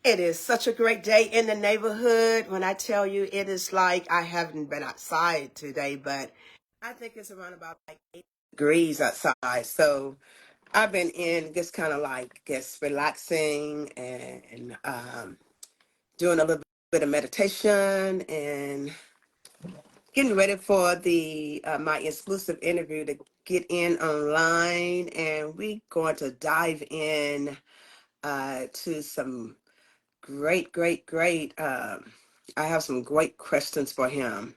It is such a great day in the neighborhood. When I tell you, it is like I haven't been outside today, but I think it's around about like 8 degrees outside. So I've been in just kind of like just relaxing and doing a little bit of meditation and getting ready for the my exclusive interview to get in online, and we going to dive in to some great. I have some great questions for him.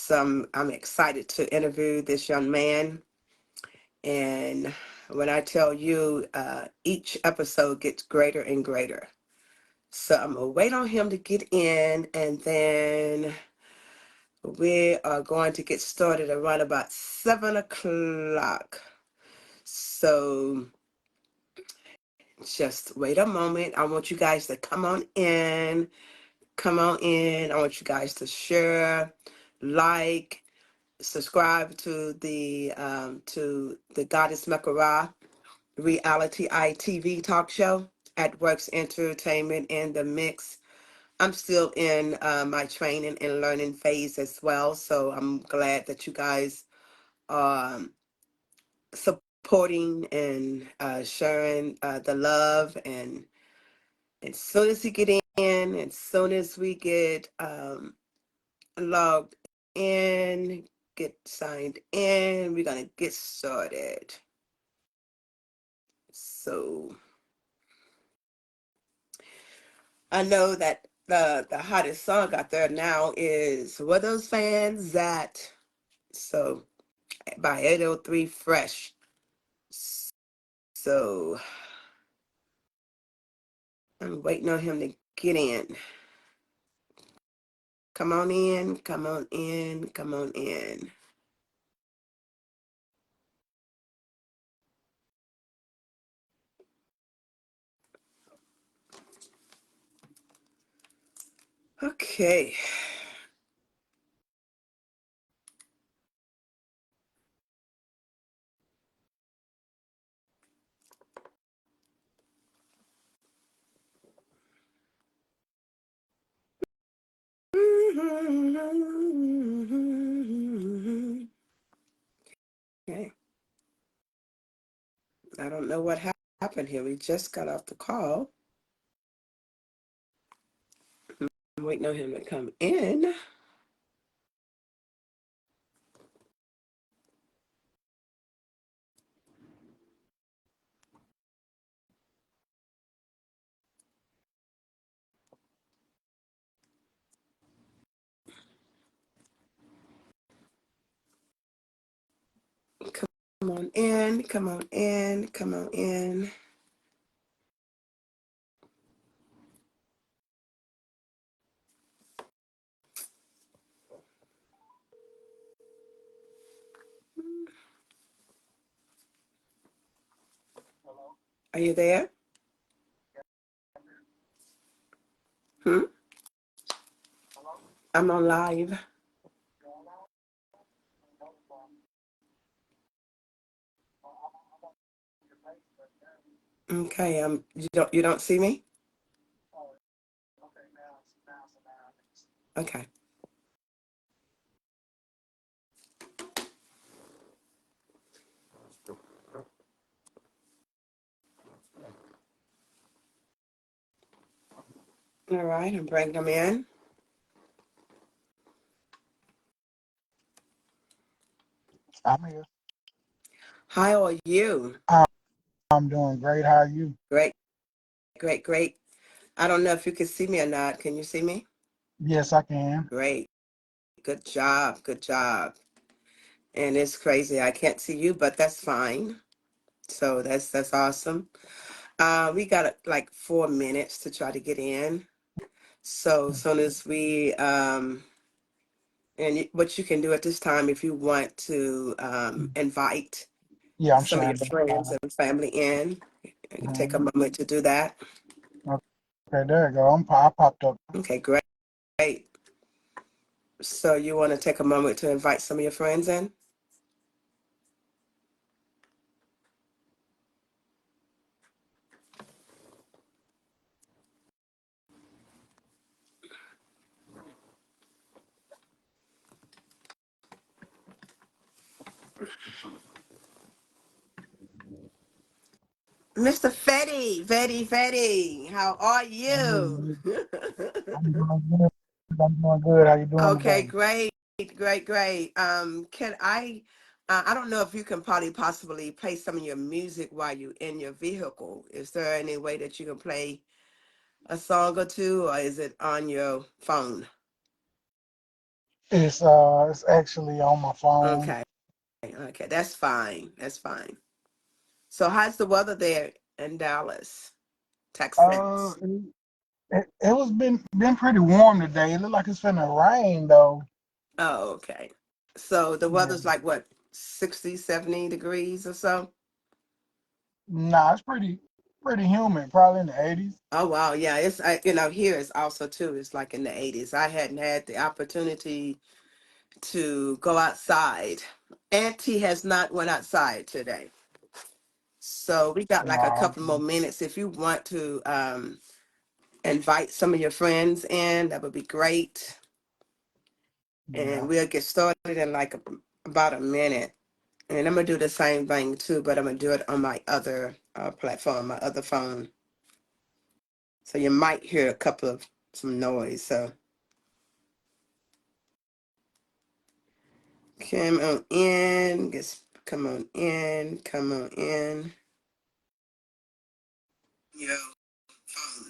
I'm excited to interview this young man. And when I tell you, each episode gets greater and greater. So I'm going to wait on him to get in, and then we are going to get started around about 7 o'clock. So just wait a moment. I want you guys to come on in. Come on in. I want you guys to share, like, subscribe to the Goddess Mekara reality ITV talk show at Works Entertainment in the Mix. I'm still in my training and learning phase as well, so I'm glad that you guys are supporting and sharing the love. And as soon as you get in, as soon as we get logged in, get signed in, we're gonna get started. So I know that the hottest song out there now is "Where Those Fans At," so by 803 Fresh. So I'm waiting on him to get in. Come on in, come on in, come on in. Okay. Okay. I don't know what happened here. We just got off the call. I'm waiting on him to come in. Come on in, come on in, come on in. Are you there? Hmm? I'm on live. Okay, you don't see me? Okay. All right, I'm bringing them in. I'm here. How are you? I'm doing great. How are you? Great, great. I don't know if you can see me or not. Can you see me? Yes, I can. Great. Good job. Good job. And it's crazy. I can't see you, but that's fine. So that's awesome. We got like 4 minutes to try to get in. So as soon as we and what you can do at this time, if you want to invite Yeah, I'm some of sharing. your friends and family in, you can take a Mhm. moment to do that. Okay, there you go. I popped up. Okay, great. So you want to take a moment to invite some of your friends in? Mr. Fetti, Fetti, how are you? I'm doing good. I'm doing good. How you doing Okay, today? great, great. Can I don't know if you can probably possibly play some of your music while you're in your vehicle. Is there any way that you can play a song or two, or is it on your phone? It's actually on my phone. Okay, okay, that's fine. That's fine. So, how's the weather there in Dallas, Uh, Texas? it, it was been pretty warm today. It looked like it's finna rain though. Oh, okay. So the Yeah. weather's like what, 60, 70 degrees or so? Nah, it's pretty humid. Probably in the 80s. Oh wow, yeah. It's here is also too. It's like in the 80s. I hadn't had the opportunity to go outside. Auntie has not went outside today. So we got like a Nah, couple more minutes. If you want to invite some of your friends in, that would be great. And yeah. we'll get started in like about a minute. And I'm gonna do the same thing too, but I'm gonna do it on my other platform, my other phone. So you might hear a couple of some noise. So come on in, just come on in, come on in. Yo, phone.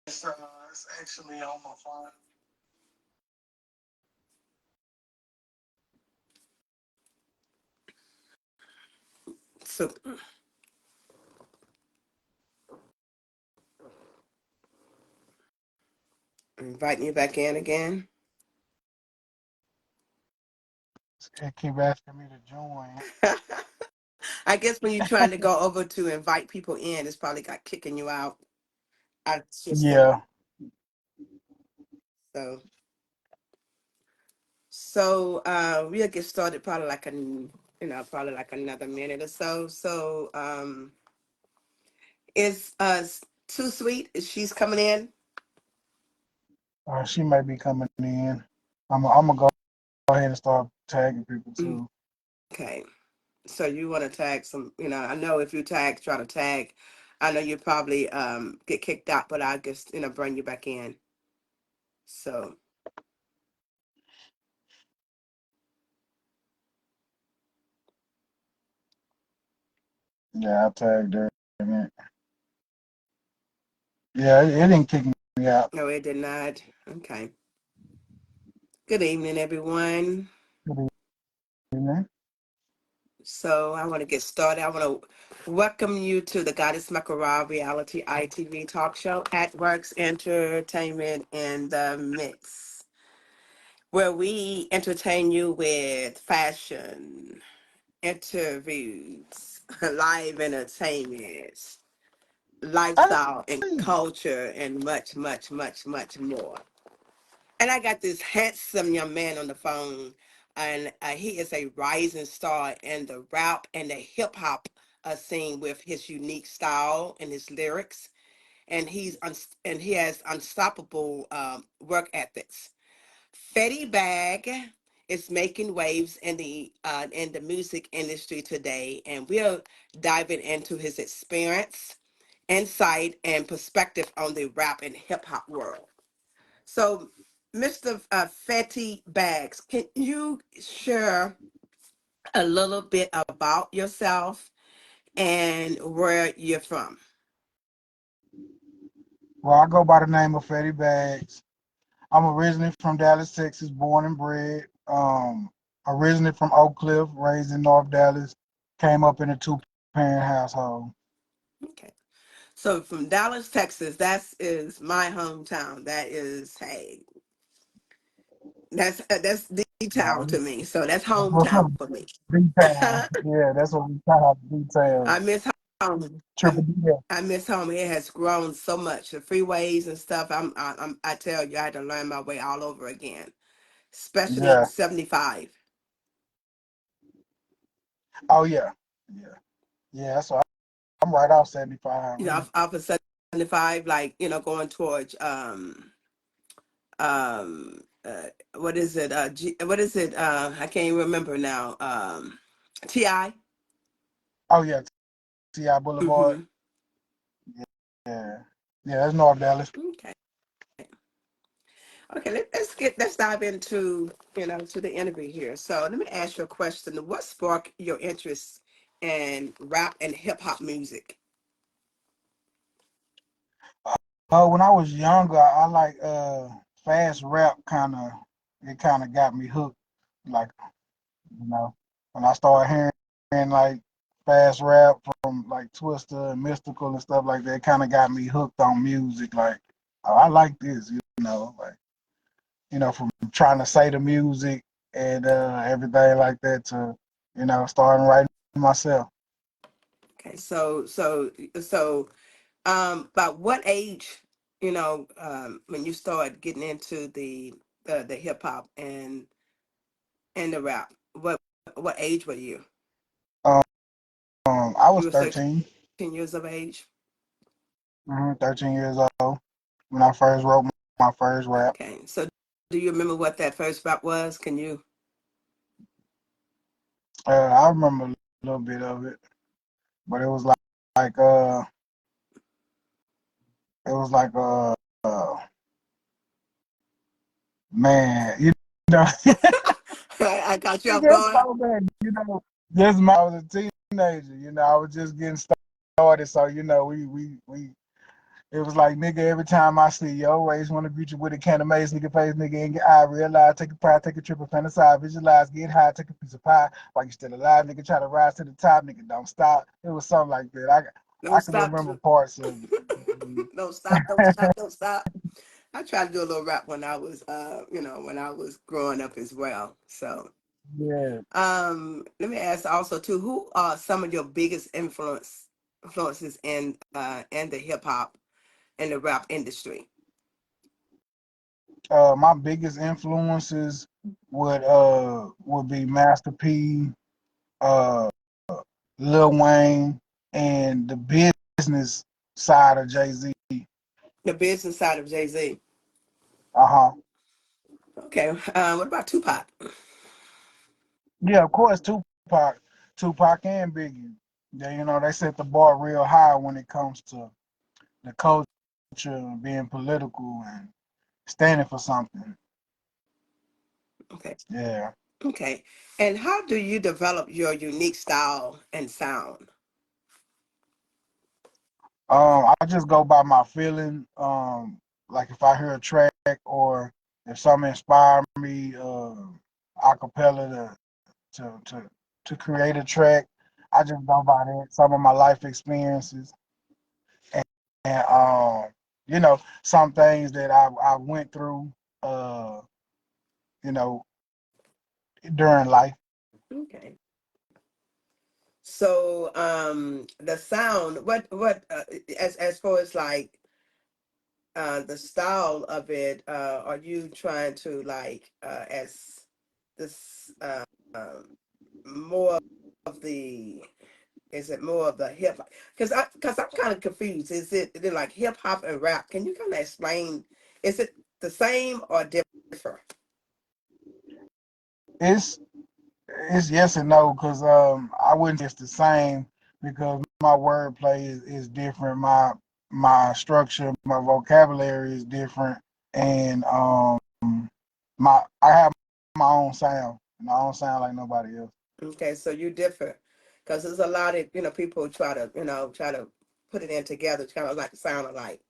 It's actually on my phone. So inviting you back in again. It keep asking me to join. I guess when you're trying to go over to invite people in, it's probably got kicking you out of the system. Yeah. So we'll get started probably like probably like another minute or so. So is Too Sweet, is she's coming in? She may be coming in. I'm gonna go ahead and start tagging people Mm, too. okay. So you want to tag some, I know if you try to tag, I know you probably get kicked out, but I guess, bring you back in. So, Yeah, I tagged her. Yeah, it didn't kick me out. no, it did not. Okay. Good evening, everyone. Good evening. So I want to get started. I want to welcome you to the Goddess Makara Reality ITV talk show at Works Entertainment in the Mix, where we entertain you with fashion, interviews, live entertainment, lifestyle and Hey, culture, and much, much, much, much more. And I got this handsome young man on the phone, and he is a rising star in the rap and the hip hop scene with his unique style and his lyrics. And and he has unstoppable work ethics. Fetti Bag is making waves in the music industry today, and we're diving into his experience, insight, and perspective on the rap and hip hop world. So, Mr. Fetti Bags, can you share a little bit about yourself and where you're from? well, I go by the name of Fetti Bagz. I'm originally from Dallas, Texas, born and bred. Originally from Oak Cliff, raised in North Dallas. Came up in a two-parent household. Okay. So from Dallas, Texas, that is my hometown. That is, hey, that's the town No, to me. So that's that's what's up. hometown for me. D-Town. Yeah, that's what we call I details. miss home. Triple D. I miss home. It has grown so much. The freeways and stuff. I tell you, I had to learn my way all over again, especially Yeah. 75. Oh yeah. Yeah. Yeah. So I'm right off 75 already. Off of 75, like, going towards uh, what is it? What is it? I can't even remember now. Ti. Oh yeah, T.I. Boulevard. Mm-hmm. Yeah, yeah, that's North Dallas. Okay. Okay. Let's dive into to the interview here. So let me ask you a question. What sparked your interest in rap and hip hop music? When I was younger, I like fast rap. It kind of got me hooked. Like when I started hearing like fast rap from like Twister and Mystical and stuff like that, kind of got me hooked on music. Like, oh, I like this. Like from trying to say the music and everything like that to starting writing myself. Okay. So by what age, when you start getting into the hip hop and the rap, what age were you? Um, I You was were 13, 13 years of age. 13 years old when I first wrote my first rap. Okay. So do you remember what that first rap was? Can you? I remember a little bit of it, but like it was like man, know, I got you it off gets guard. so bad, Just I was a teenager, I was just getting started, so we. It was like, nigga, every time I see you, always want to greet you with a can of mace, nigga, face, nigga, and get eye, realize, take a pride, take a trip, and fantasize, visualize, get high, take a piece of pie, while you still alive, nigga, try to rise to the top, nigga, don't stop. It was something like that. I Don't can stop. remember parts of Don't stop. Don't it. stop. Don't stop. I tried to do a little rap when I was, when I was growing up as well. So, Yeah. let me ask also too, who are some of your biggest influences in the hip hop and the rap industry? My biggest influences would be Master P, uh, Lil Wayne, and the business side of Jay-Z. The business side of Jay Z. Uh-huh. Okay. What about Tupac? Yeah, of course, Tupac and Biggie. They set the bar real high when it comes to the culture and being political and standing for something. Okay. Yeah. Okay. And how do you develop your unique style and sound? I just go by my feeling. Like if I hear a track or if something inspire me, a cappella to to to create a track, I just go by that. Some of my life experiences and some things that I went through uh you know during life. Okay. So, the sound, what as far as like the style of it, are you trying to like as this more of the is it more of the hip hop? Because I'm kind of confused. Is it like hip hop and rap? Can you kind of explain? Is it the same or different? It's it's yes and no because I wouldn't say it's the same because my wordplay is different. My structure, my vocabulary is different, and my I have my own sound, and I don't sound like nobody else. Okay, so you differ because there's a lot of people try to put it in together, kind of like sound alike.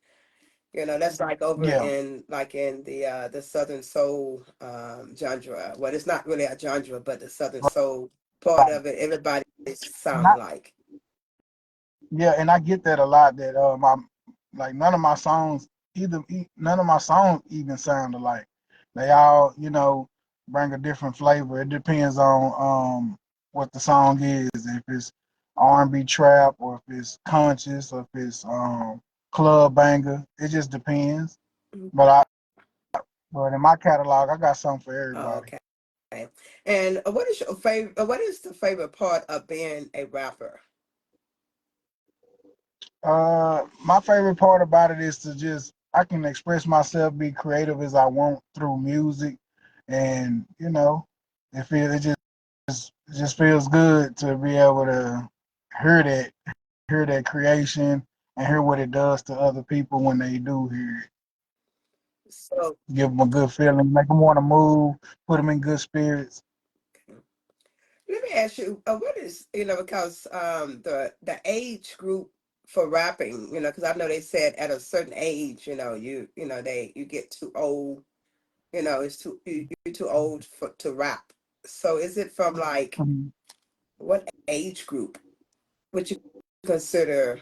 That's like over Yeah, in the Southern Soul genre. Well, it's not really a genre, but the Southern Soul part right. of it, everybody And sound alike. yeah, and I get that a lot. That my like none of my songs even sound alike. They all bring a different flavor. It depends on what the song is. If it's R&B trap or if it's conscious or if it's club banger. It just depends. But Okay. I but in my catalog, I got something for everybody. Okay. And what is your favorite? What is the favorite part of being a rapper? My favorite part about it is to just I can express myself, be creative as I want through music. and it just feels good to be able to hear hear that creation and hear what it does to other people when they do hear it. So Give them a good feeling, make them want to move, put them in good spirits. let me ask you, what is, because the age group for rapping, because I know they said at a certain age, you get too old, it's you're too old to rap. So is it from like Mhm. what age group would you consider?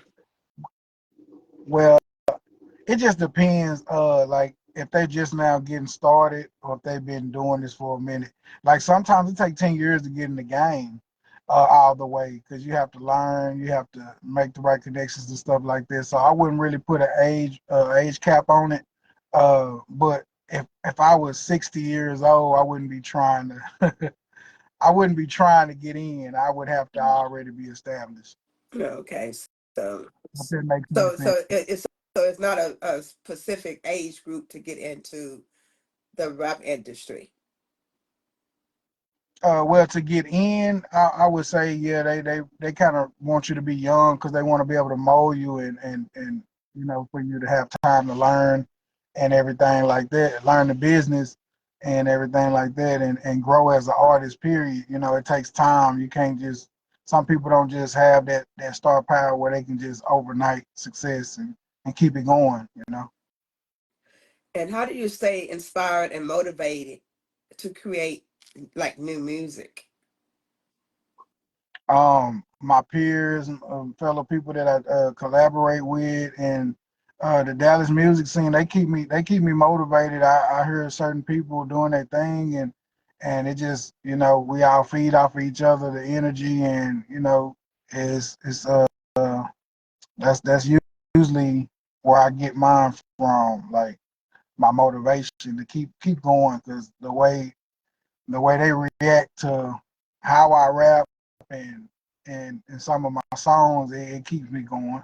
Well, it just depends. Like if they just now getting started, or if they've been doing this for a minute. Like sometimes it takes 10 years to get in the game, all the way, because you have to learn, you have to make the right connections and stuff like this. So I wouldn't really put an age cap on it. But if I was 60 years old, I wouldn't be trying to I wouldn't be trying to get in. I would have to already be established. Okay, so If that makes any so sense. so it's not a specific age group to get into the rap industry. Well, to get in, I would say, yeah, they kind of want you to be young because they want to be able to mold you and for you to have time to learn and everything like that, learn the business and everything like that, and grow as an artist. Period. It takes time. You can't just. Some people don't just have that star power where they can just overnight success and keep it going. And how do you stay inspired and motivated to create like new music? My peers, fellow people that I collaborate with, and the Dallas music scene, they keep me motivated. I hear certain people doing their thing, and it just we all feed off of each other, the energy, and it's that's usually where I get mine from, like my motivation to keep going, because the way they react to how I rap and and some of my songs, it keeps me going.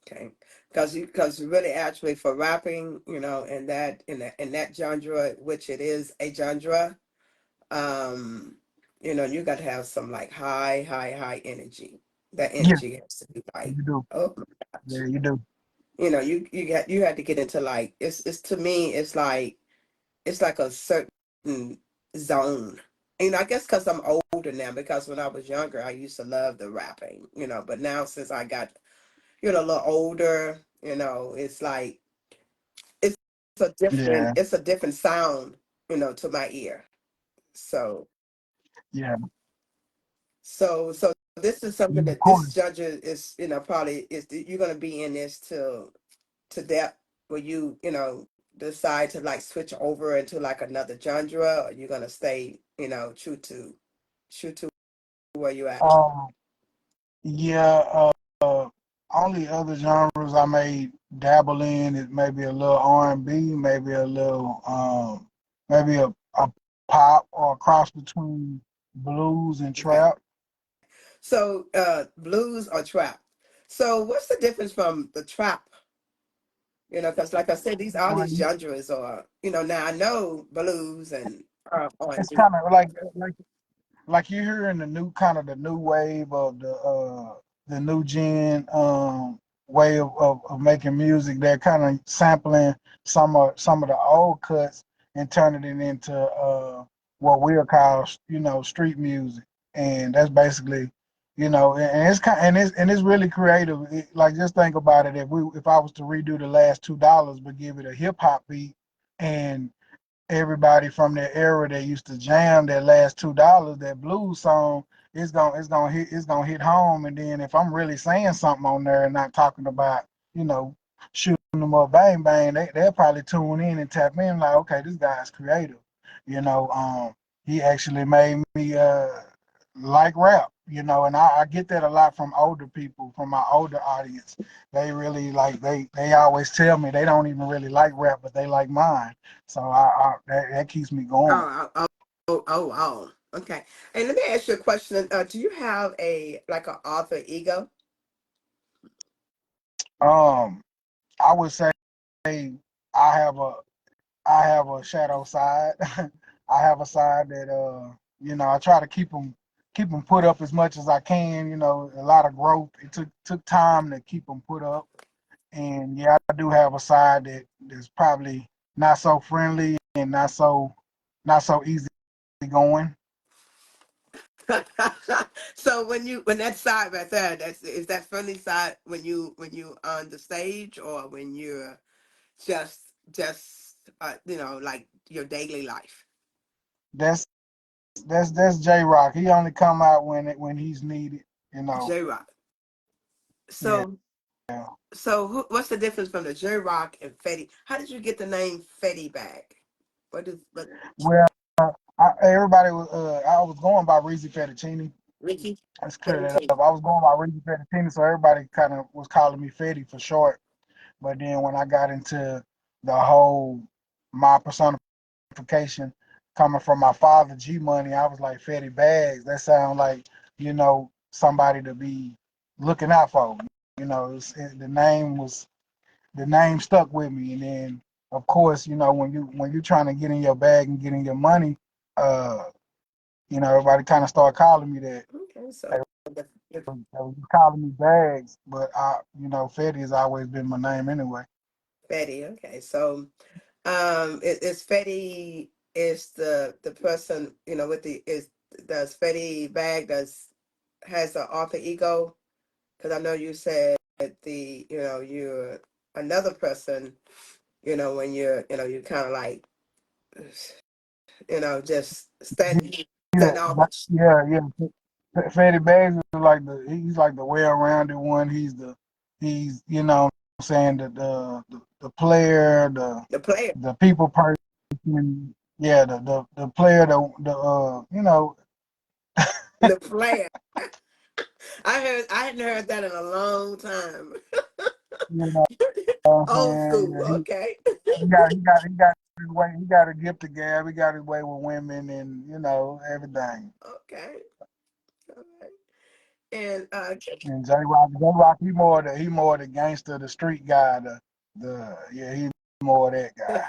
Okay, because you really actually for rapping, in that genre, which it is a genre, um, you got to have some like high energy. That Yeah, energy has to be like, you do. oh my Yeah, gosh. you do. You had to get into like it's to me it's like a certain zone. I guess because I'm older now, because when I was younger, I used to love the rapping, but now since I got, a little older, it's like it's Yeah, it's a different sound, to my ear. So yeah, so this is something of that course. this judge is, probably is you're gonna be in this to depth where you decide to like switch over into like another genre, or you're gonna stay, true to where you at. Um, yeah. Only other genres I may dabble in is maybe a little R&B, maybe a little maybe a pop, or a cross between blues and Okay. trap. So blues or trap. So what's the difference from the trap? Because like I said, all these Well, genres are, now I know blues and it's R&B. kind of like you're hearing the new wave of the new gen way of making music. They're kind of sampling some of the old cuts and turning it into what we'll call street music, and that's basically and it's kind and it's really creative. Like, just think about it. If I was to redo the last $2 but give it a hip hop beat, and everybody from that era that used to jam that last $2, that blues song, it's gonna hit home. And then if I'm really saying something on there and not talking about, you know, shooting them up bang bang, they'll probably tune in and tap in like, okay, this guy's creative. You know, he actually made me like rap, and I get that a lot from older people, from my older audience. They really like they always tell me they don't even really like rap, but they like mine. So that keeps me going. Oh. Okay. And let me ask you a question. Do you have a like an author ego? Um, I would say I have a I have a shadow side. I have a side that I try to keep them put up as much as I can. A lot of growth. It took time to keep them put up, and yeah, I do have a side that's probably not so friendly and not so easy going. So when that side right there, is that funny side when you on the stage or when you're just like your daily life. That's that's J Rock. He only come out when he's needed. You know. J Rock. Yeah. So what's the difference from the J Rock and Fetti? How did you get the name Fetti Bag? What Well, everybody was. I was going by Reezy Fettuccine. Ricky Let's clear that Fettuccine? up. I was going by Reezy Fettuccine, so everybody kind of was calling me Fetty for short. But then when I got into the whole my personification coming from my father, G Money, I was like Fetty Bags. That sounds like somebody to be looking out for. The name stuck with me, and then of course when you trying to get in your bag and get in your money, uh, everybody kind of started calling me that. Okay, so the They was calling me Bags, but Fetty has always been my name anyway. Fetti. Okay, so is Fetti is the person with the is does Fetti Bag has the author ego? Because I know you said you're another person. When you're kind of like just standing off. Yeah. Fetty Bags is like he's like the well-rounded one. He's what I'm saying the player, The player, the people person. Yeah, the player, the the player. I hadn't heard that in a long time. you know what I'm Old saying. school, Yeah, okay. he got his way. He got a gift of gab. He got his way with women and everything. Okay. All right. And And J Rock, he more the gangster, the street guy, he more that guy.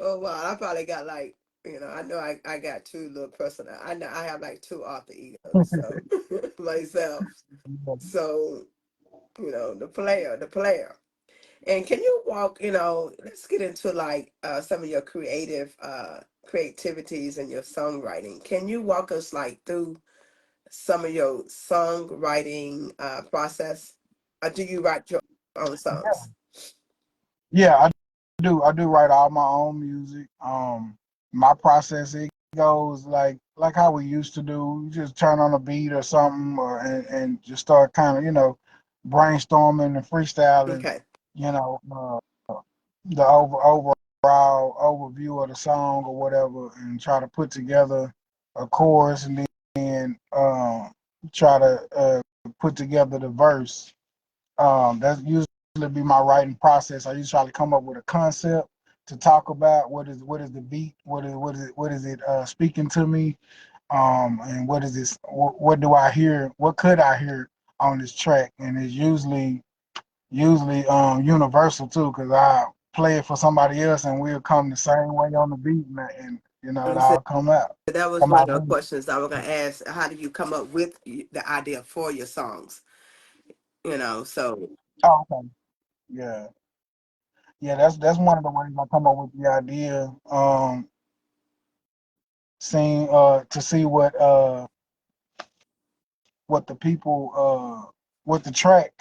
oh wow, I probably got like I know I got two little personal. I know I have like two alter egos. So myself. So the player. And can you walk? Let's get into like some of your creativities and your songwriting. Can you walk us like through some of your songwriting process? Or do you write your own songs? Yeah, I do write all my own music. My process, it goes like how we used to do. You just turn on a beat or something, and just start kind of brainstorming and freestyling. Okay. You know, the overall overview of the song or whatever, and try to put together a chorus, and then try to put together the verse. That's usually be my writing process. I usually try to come up with a concept to talk about. What is the beat? What is it speaking to me? And what is this? What do I hear? What could I hear on this track? And it's usually universal too, because I play it for somebody else, and we'll come the same way on the beat, and it And so all come out. that was Come one of out the good. questions I was going to ask. How do you come up with the idea for your songs? So Oh, okay. Yeah, yeah. That's one of the ways I come up with the idea. Seeing to see what the people what the track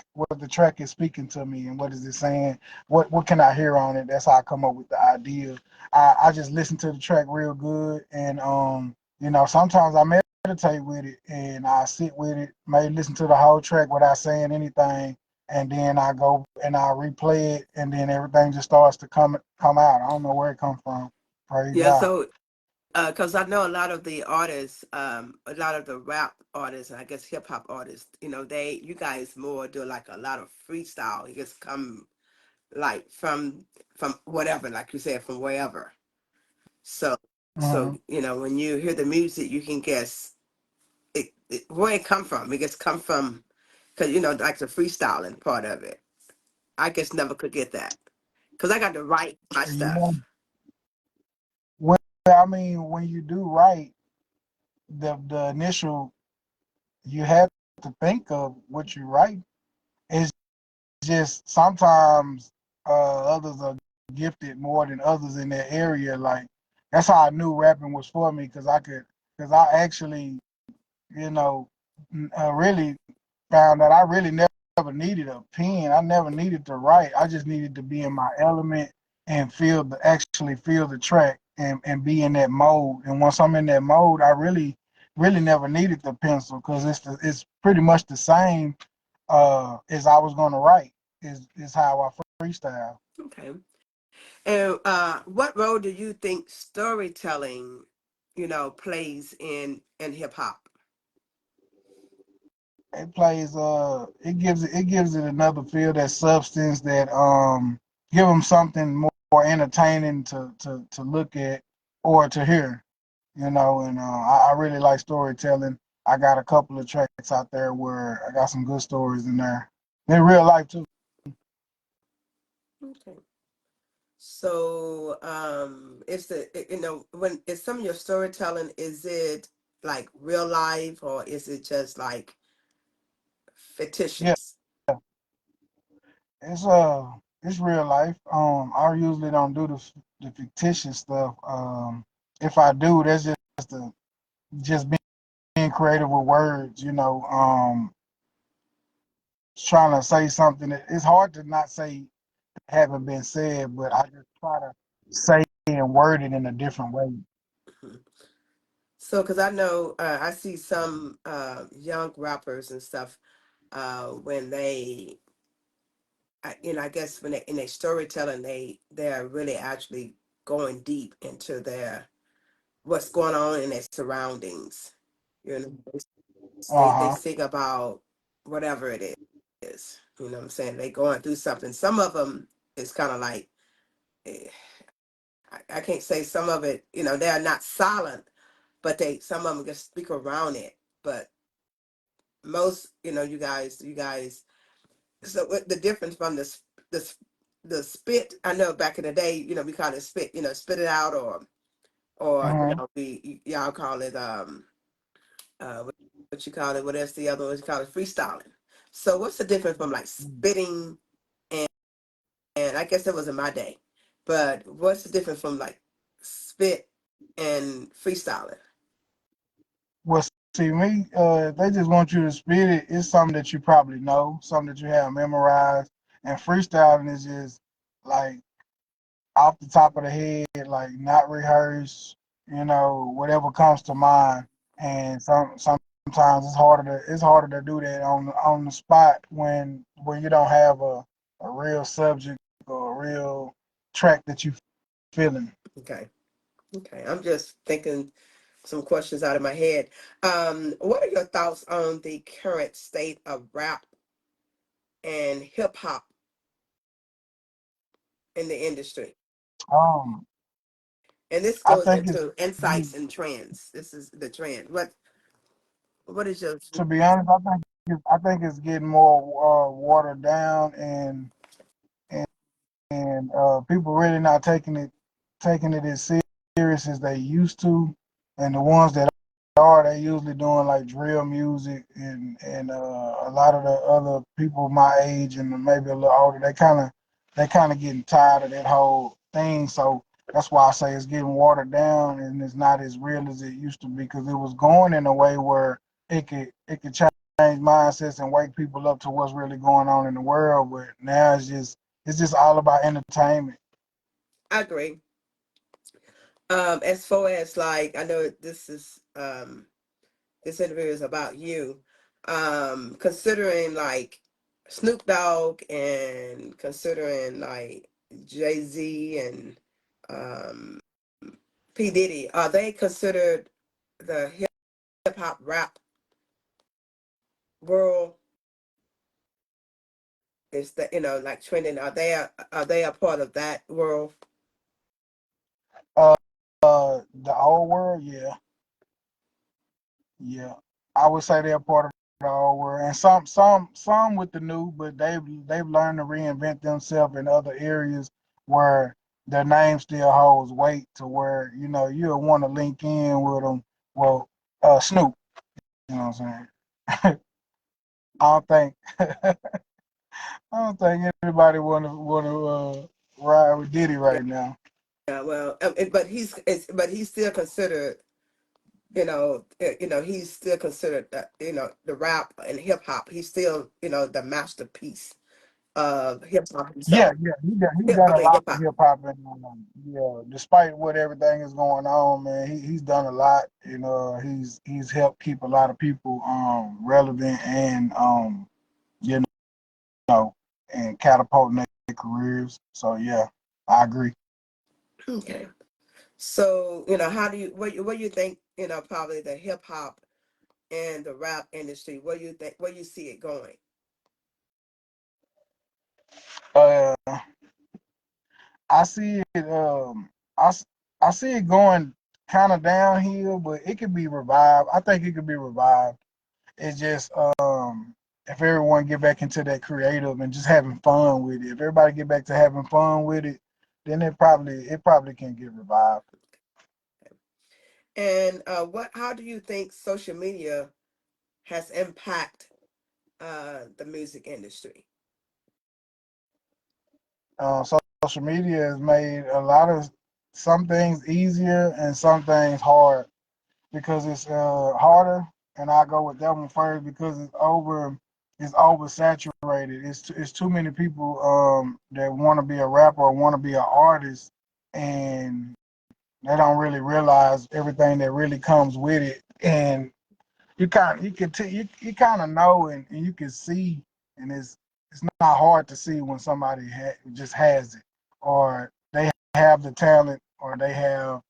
is speaking to me, and what is it saying, what can I hear on it. That's how I come up with the idea. I just listen to the track real good, and sometimes I meditate with it, and I sit with it, maybe listen to the whole track without saying anything, and then I go and I replay it, and then everything just starts to come out. I don't know where it come from. Praise yeah, God. so because I know a lot of the artists, a lot of the rap artists, and I guess hip hop artists, you guys more do like a lot of freestyle. You just come like from whatever, like you said, from wherever. So Hmm. when you hear the music, you can guess where it come from. It just come from because like the freestyling part of it. I just never could get that because I got to write my Yeah. stuff. I mean, when you do right, the initial you have to think of what you write. It's just sometimes others are gifted more than others in their area. Like that's how I knew rapping was for me because I actually, you know, really found that I really never needed a pen. I never needed to write. I just needed to be in my element and actually feel the track and be in that mode. And once I'm in that mode, I really never needed the pencil because it's pretty much the same as I was gonna write is how I freestyle. Okay. And what role do you think storytelling, plays in hip hop? It plays it gives it another feel, that substance, that give them something more entertaining to look at or to hear, and I really like storytelling. I got a couple of tracks out there where I got some good stories in there in real life too. Okay. So, when is some of your storytelling, is it like real life or is it just like Yeah, fictitious? it's it's real life. I usually don't do the fictitious stuff. If I do, that's just being creative with words, trying to say something that it's hard to not say haven't been said, but I just try to say and word it in a different way. Mhm. So, because I know I see some young rappers and stuff when I guess when they in their storytelling, they're really actually going deep into their what's going on in their surroundings. You know, they Uh-huh. sing about whatever it is. You know what I'm saying? They going through something. Some of them is kind of like eh, I can't say some of it. They're not silent, but some of them can speak around it. But most, you guys. So what the difference from the the spit? I know back in the day, we call it spit. Spit it out, or Hmm. y'all call it what you call it? What else the other one you call it? Freestyling. So what's the difference from like spitting and I guess that was in my day, but what's the difference from like spit and freestyling? Well, see me, if they just want you to spit it, it's something that you probably know, something that you have memorized. And freestyling is just like off the top of the head, like not rehearsed, whatever comes to mind. And sometimes it's harder to do that on the spot when you don't have a real subject or a real track that you feeling. Okay. Okay. I'm just thinking some questions out of my head. What are your thoughts on the current state of rap and hip hop in the industry? Um, And this I goes think it's into insights and trends. This is the trend. What is your to be honest, I think it's getting more watered down, and people really not taking it as serious as they used to. And the ones that are, they usually doing like drill music, and a lot of the other people my age and maybe a little older, they kind of getting tired of that whole thing. So that's why I say it's getting watered down and it's not as real as it used to be, because it was going in a way where it could change mindsets and wake people up to what's really going on in the world. But now it's just all about entertainment. I agree. As far as like I know this interview is about you. Considering like Snoop Dogg and considering like Jay-Z and um P. Diddy, are they considered the hip hop rap world? Is that like trending? Are they a part of that world? Uh, the old world, yeah, yeah. I would say they're part of the old world, and some with the new, but they've learned to reinvent themselves in other areas where their name still holds weight to where you'll want to link in with them. Well, Snoop, you know what I'm saying? I don't think I don't think anybody want to ride with Diddy Yeah, right now. yeah. Well, but he's still considered. He's still considered the rap and hip hop. He's still the masterpiece of hip hop Yeah, himself. yeah, he Hip done hop a and lot hip for hop. hip hop, and yeah, despite what everything is going on, man, he's done a lot. He's helped keep a lot of people relevant and you know and catapulting their careers. So yeah, I agree. Okay. So how do you what you think probably the hip hop and the rap industry? What do you think? Where you see it going? Uh, I see it. I see it going kind of downhill, but it could be revived. I think it could be revived. It's just if everyone get back into that creative and just having fun with it. If everybody get back to having fun with it, then it probably can get revived. And how do you think social media has impact the music industry? Social media has made a lot of some things easier and some things hard because it's harder. And I go with that one first because it's oversaturated. It's too many people that want to be a rapper or want to be an artist, and they don't really realize everything that really comes with it. And you kind of know, and you can see, and it's not hard to see when somebody just has it, or they have the talent, or they have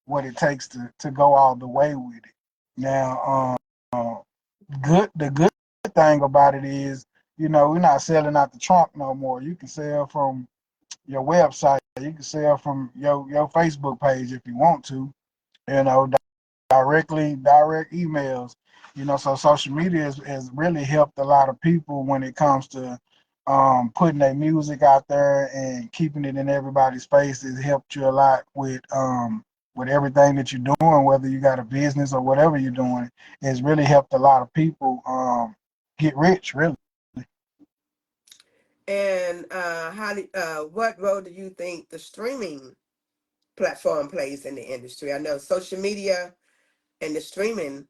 what it takes to go all the way with it. Now, the good thing about it is, we're not selling out the trunk no more. You can sell from your website. You can sell from your Facebook page if you want to. You know, direct emails. So social media has really helped a lot of people when it comes to putting their music out there and keeping it in everybody's face. It's helped you a lot with everything that you're doing, whether you got a business or whatever you're doing. It's really helped a lot of people get rich, really. And what role do you think the streaming platform plays in the industry? I know social media and the streaming,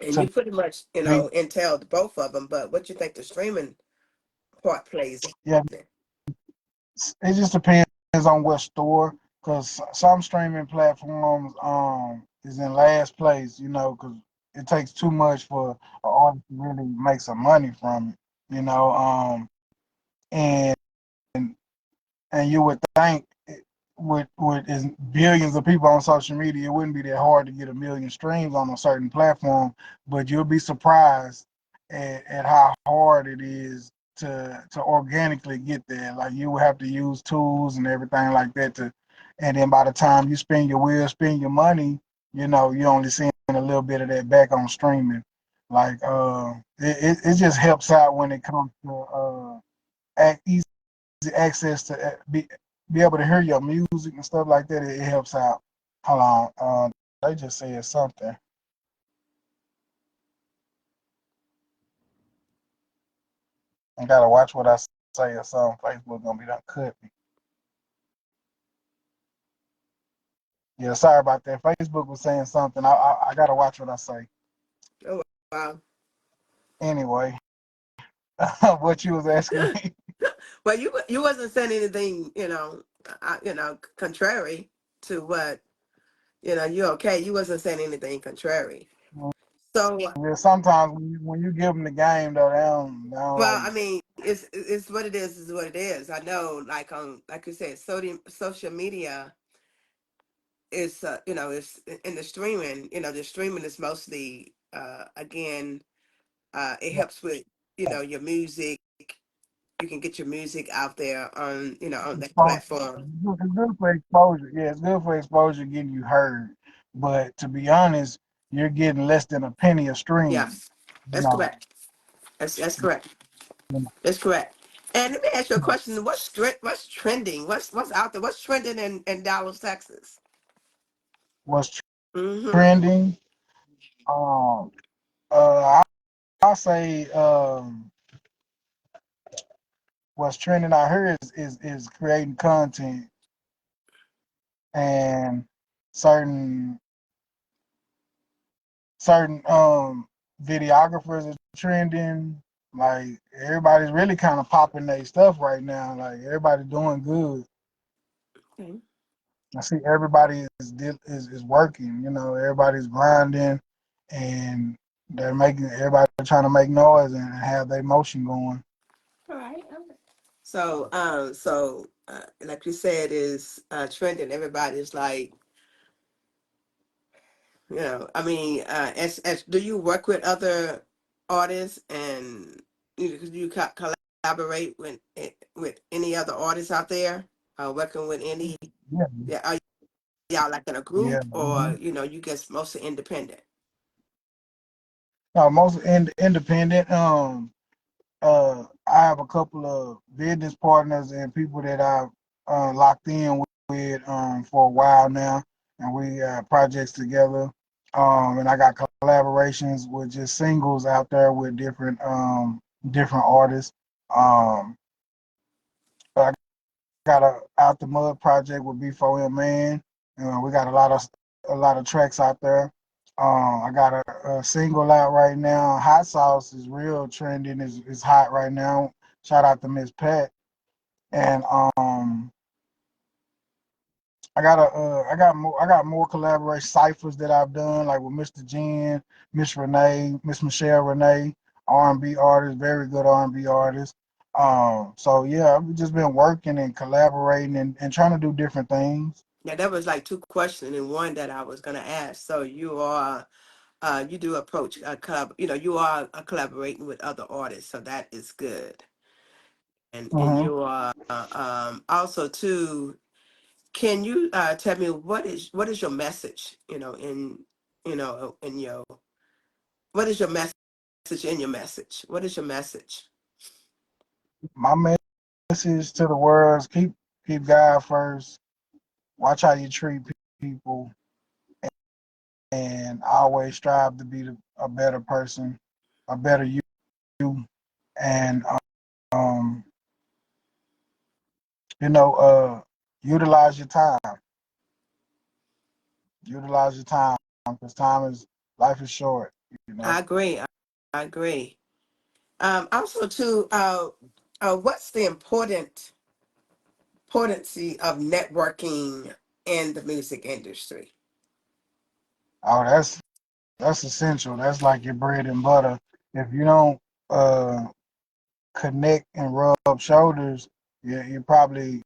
and To you pretty much me, entailed both of them. But what you think the streaming part plays yeah, in? it just depends on what store, because some streaming platforms is in last place, because it takes too much for an artist to really make some money from it, and and you would think with is billions of people on social media, it wouldn't be that hard to get a million streams on a certain platform, but you'll be surprised at how hard it is to organically get there. Like you will have to use tools and everything like that and then by the time you spend your wheel, spend your money, you only seeing a little bit of that back on streaming. Like it just helps out when it comes to easy access to be able to hear your music and stuff like that. It helps out. Hold on, they just said something. I gotta watch what I say or something. Facebook gonna be done cut me. Yeah, sorry about that. Facebook was saying something. I gotta watch what I say. Oh wow. Anyway, what you was asking me? Well, you wasn't saying anything, contrary to what you okay. You wasn't saying anything contrary. So, Yeah, sometimes when you give them the game though, they don't well, like. I mean, it's what it is what it is. I know, like you said, social media is it's in the streaming. The streaming is mostly again it helps with your music. You can get your music out there on that Exposure. platform. It's good for exposure. Yeah, it's good for exposure, getting you heard. But to be honest, you're getting less than a penny a stream. Yes, You that's know, correct. That's correct. That's correct. And let me ask you a question. What's trending? What's out there? What's trending in Dallas, Texas? What's Mm-hmm. trending? Um, I'll say what's trending out here is creating content and certain certain videographers are trending. Like everybody's really kind of popping their stuff right now. Like everybody doing good. Okay. I see everybody is working. You know, everybody's grinding, and they're making everybody trying to make noise and have their motion going. All right. Okay. Like you said, is trending. Everybody's like, I mean, as do you work with other artists and collaborate with any other artists out there? Working with any? Yeah, Yeah, are y'all like in a yeah. group, or you guys mostly independent? No, most independent. I have a couple of business partners and people that I've locked in with for a while now, and we projects together. And I got collaborations with just singles out there with different artists. I got a Out the Mud project with B4M Man. We got a lot of tracks out there. I got a single out right now. Hot Sauce is real trending. Is hot right now. Shout out to Miss Pat. And I got more collaboration ciphers that I've done, like with Mr. Jen, Miss Renee, Miss Michelle Renee, R&B artist, very good R&B artist. So yeah, I've just been working and collaborating and trying to do different things. Yeah, that was like two questions in one that I was gonna ask. So you do approach a club, you are collaborating with other artists, so that is good. And Hmm. you are also too. Can you tell me what is your message? In your what is your message in your message? What is your message? My message to the world is keep God first. Watch how you treat people, and always strive to be a better person, a better you, and um, you know, utilize your time. Utilize your time because life is short. You I know. agree. I agree. Also, too, what's the importancy of networking in the music industry? Oh, that's essential. That's like your bread and butter. If you don't uh connect and rub shoulders, you're gonna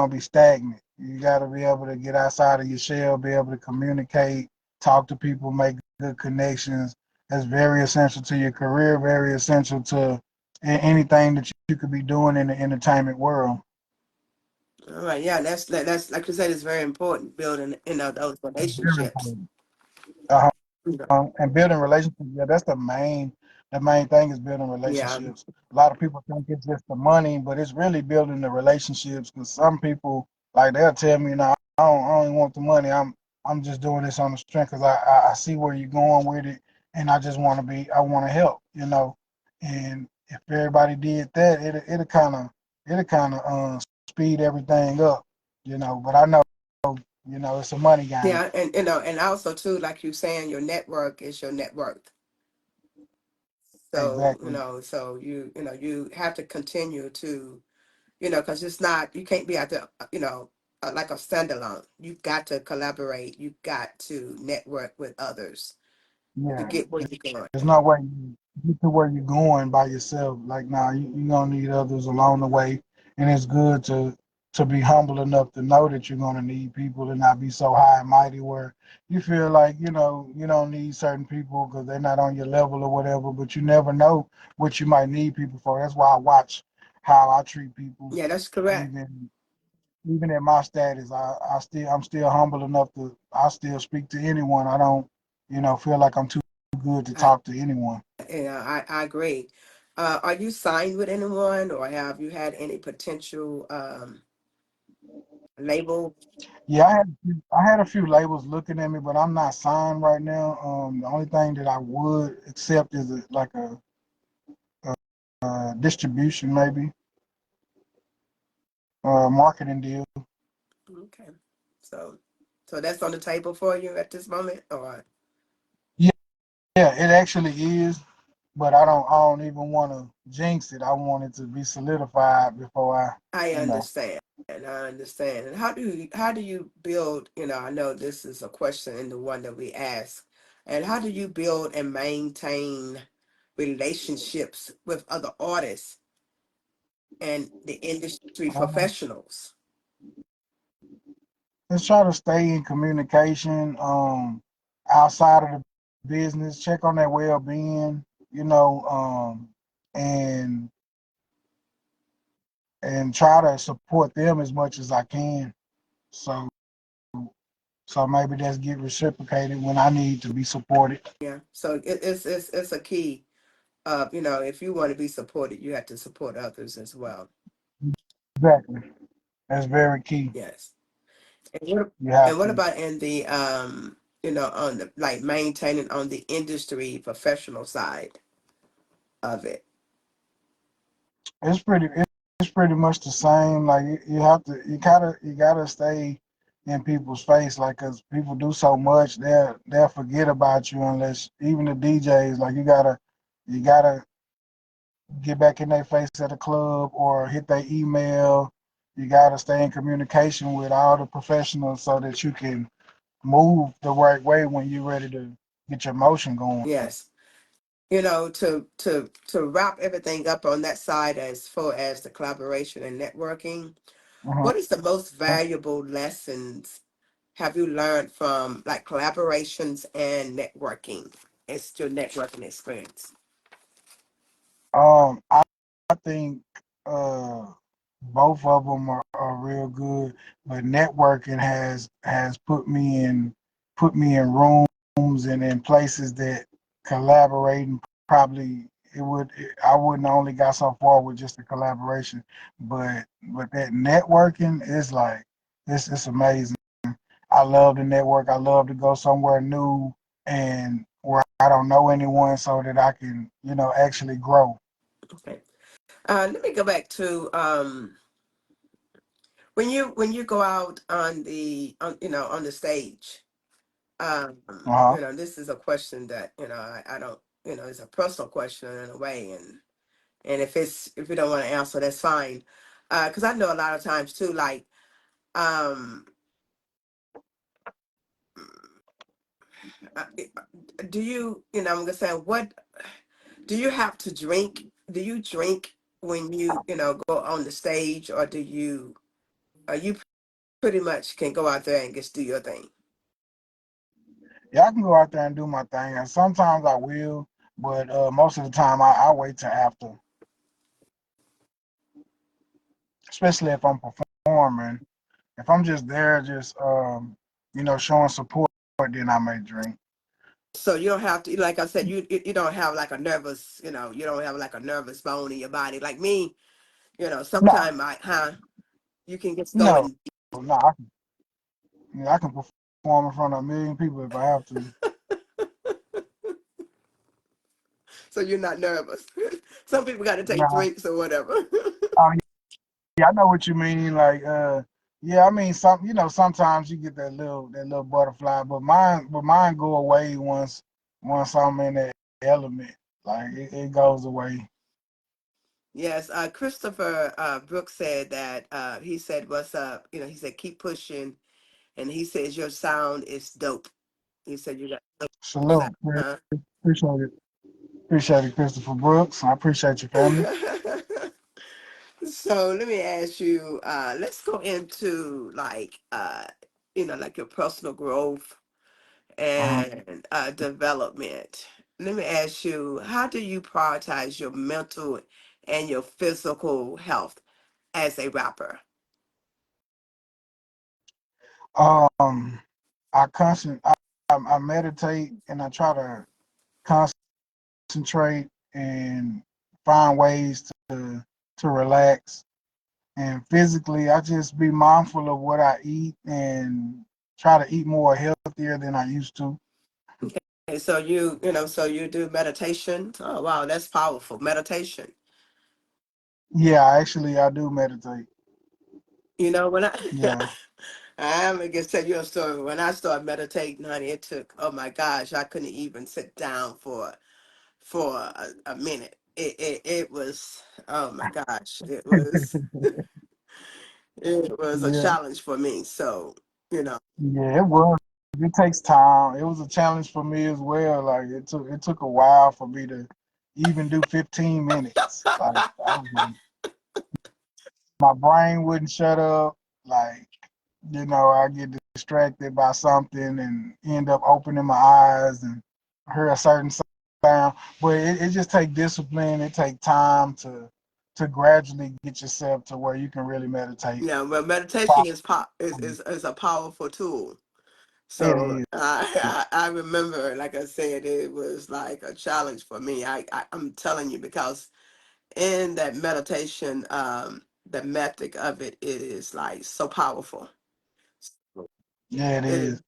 be stagnant. You got to be able to get outside of your shell, be able to communicate, talk to people, make good connections. That's very essential to your career. Very essential to anything that you could be doing in the entertainment world. All right, yeah, that's like you said, it's very important building, those Very relationships. important. And building relationships, yeah, that's the main thing is building Yeah, relationships. A lot of people think it's just the money, but it's really building the relationships. Because some people, like, they'll tell me, "No, I don't even want the money. I'm just doing this on the strength because I see where you're going with it, and I want to help, you know." And if everybody did that, it'll kind of speed everything up, you know. But I know, it's a money game. yeah, and also too, like you saying, your network is your net worth. So Exactly. you have to continue to, because it's not, you can't be out there, like a standalone. You've got to collaborate. You've got to network with others to Yeah. get where you're going. There's no way you get to where you're going by yourself. Like, nah, you gonna need others along the way, and it's good to be humble enough to know that you're gonna need people and not be so high and mighty where you feel like you don't need certain people because they're not on your level or whatever. But you never know what you might need people for. That's why I watch how I treat people, Yeah, that's correct. even even at my status. I'm still humble enough to I still speak to anyone. I don't feel like I'm too good to I talk to anyone. I agree. Are you signed with anyone, or have you had any potential label? Yeah, I had a few labels looking at me, but I'm not signed right now. The only thing that I would accept is like a distribution, maybe marketing deal. Okay, so that's on the table for you at this moment, or Yeah, yeah, it actually is, but I don't even want to jinx it. I want it to be solidified before I you know. understand. I understand. And how do you build? I know this is a question in the one that we ask, and how do you build and maintain relationships with other artists and the industry Um, professionals? let's try to stay in communication. Outside of the business, check on their well-being. You know, and try to support them as much as I can. So maybe that's get reciprocated when I need to be supported. Yeah. So it's a key. If you want to be supported, you have to support others as well. Exactly. That's very key. Yes. And what, You and have what to. about in the on the like maintaining on the industry professional side of it? It's it's pretty much the same. Like you have to you gotta stay in people's face, like, cause people do so much they'll forget about you unless even the DJs, like you gotta get back in their face at a club or hit their email. You gotta stay in communication with all the professionals so that you can move the right way when you're ready to get your motion going. Yes. To wrap everything up on that side as far as the collaboration and networking, Uh-huh. what is the most valuable lessons have you learned from like collaborations and networking? It's your networking experience. I think uh, both of them are real good, but networking has put me in rooms and in places that collaborating probably I wouldn't only got so far with just the collaboration, but that networking is like it's amazing. I love the network. I love to go somewhere new and where I don't know anyone so that I can, actually grow. Okay. Let me go back to when you go out on on the stage. Uh-huh. This is a question that I don't it's a personal question in a way, and if you don't want to answer, that's fine. Because I know a lot of times too, like um, uh, do I'm gonna say, what do you have to drink? Do you drink when you go on the stage, or you pretty much can go out there and just do your thing? Yeah, I can go out there and do my thing, and sometimes I will, but most of the time I wait till after, especially if I'm performing. If I'm just there, just showing support, then I may drink. So you don't have to, like I said, you don't have like a nervous, you don't have like a nervous bone in your body. Like me, No, sometime you can just go no, and no. I can perform in front of a million people if I have to. so you're not nervous. Some people got to take Nah, drinks or whatever. oh yeah, I know what you mean. Like, yeah, I mean, sometimes you get that little butterfly, but mine go away once I'm in that element. Like it goes away. Yes, Christopher Brooks said that he said, "What's up?" He said, "Keep pushing," and he says your sound is dope. He said you got dope sound. Salute, man. Appreciate it. Appreciate it, Christopher Brooks. I appreciate your family. So let me ask you, let's go into like like your personal growth Uh-huh. and development. Let me ask you, how do you prioritize your mental and your physical health as a rapper? Um, I meditate and I try to concentrate and find ways to relax. And physically, I just be mindful of what I eat and try to eat more healthier than I used to. Okay, so so you do meditation. Oh wow, that's powerful. Meditation. Yeah, actually, I do meditate. When I Yeah. I'm gonna tell you a story. When I started meditating, honey, it took, oh my gosh, I couldn't even sit down for a minute. It was, oh my gosh, it was a Yeah, challenge for me. So, you know, yeah, it was. It takes time. It was a challenge for me as well. Like it took a while for me to even do 15 minutes. Like my brain wouldn't shut up. Like I get distracted by something and end up opening my eyes and hear a certain sound. But it just take discipline. It take time to gradually get yourself to where you can really meditate. but meditation is a powerful tool. It So is. I remember, like I said, it was like a challenge for me. I'm telling you, because in that meditation, the method of it is like so powerful. Yeah, it It is.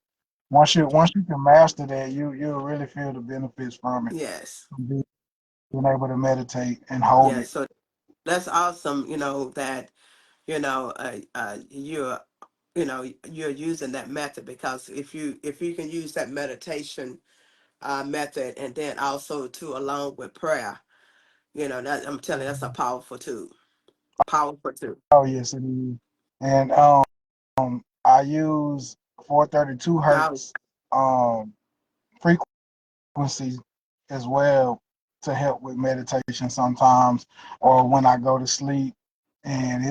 Once you can master that, you'll really feel the benefits from it. Yes, From being able to meditate and hold yes. it. So that's awesome. That you're using that method, because if you can use that meditation method, and then also too along with prayer, that I'm telling you, that's a powerful tool. Powerful tool. Oh yes, it is. And I use 432 Now, hertz um frequency as well to help with meditation sometimes, or when I go to sleep. And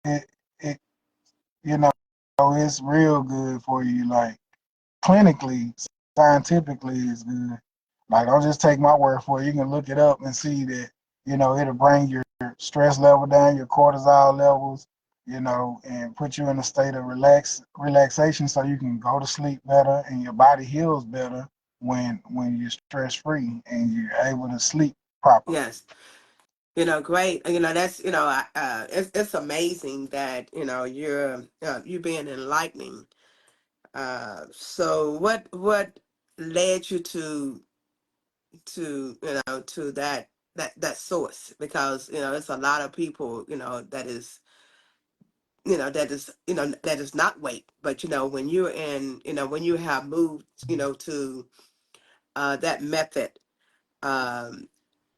it it you know it's real good for you. Like clinically, scientifically, is good. Like, don't just take my word for it. You can look it up and see that, it'll bring your stress level down, your cortisol levels, and put you in a state of relaxation so you can go to sleep better and your body heals better when you're stress free and you're able to sleep properly. yes, great. That's it's amazing that you being enlightening. So what led you to that source? Because it's a lot of people that is not weight, but when you're in when you have moved to that method, um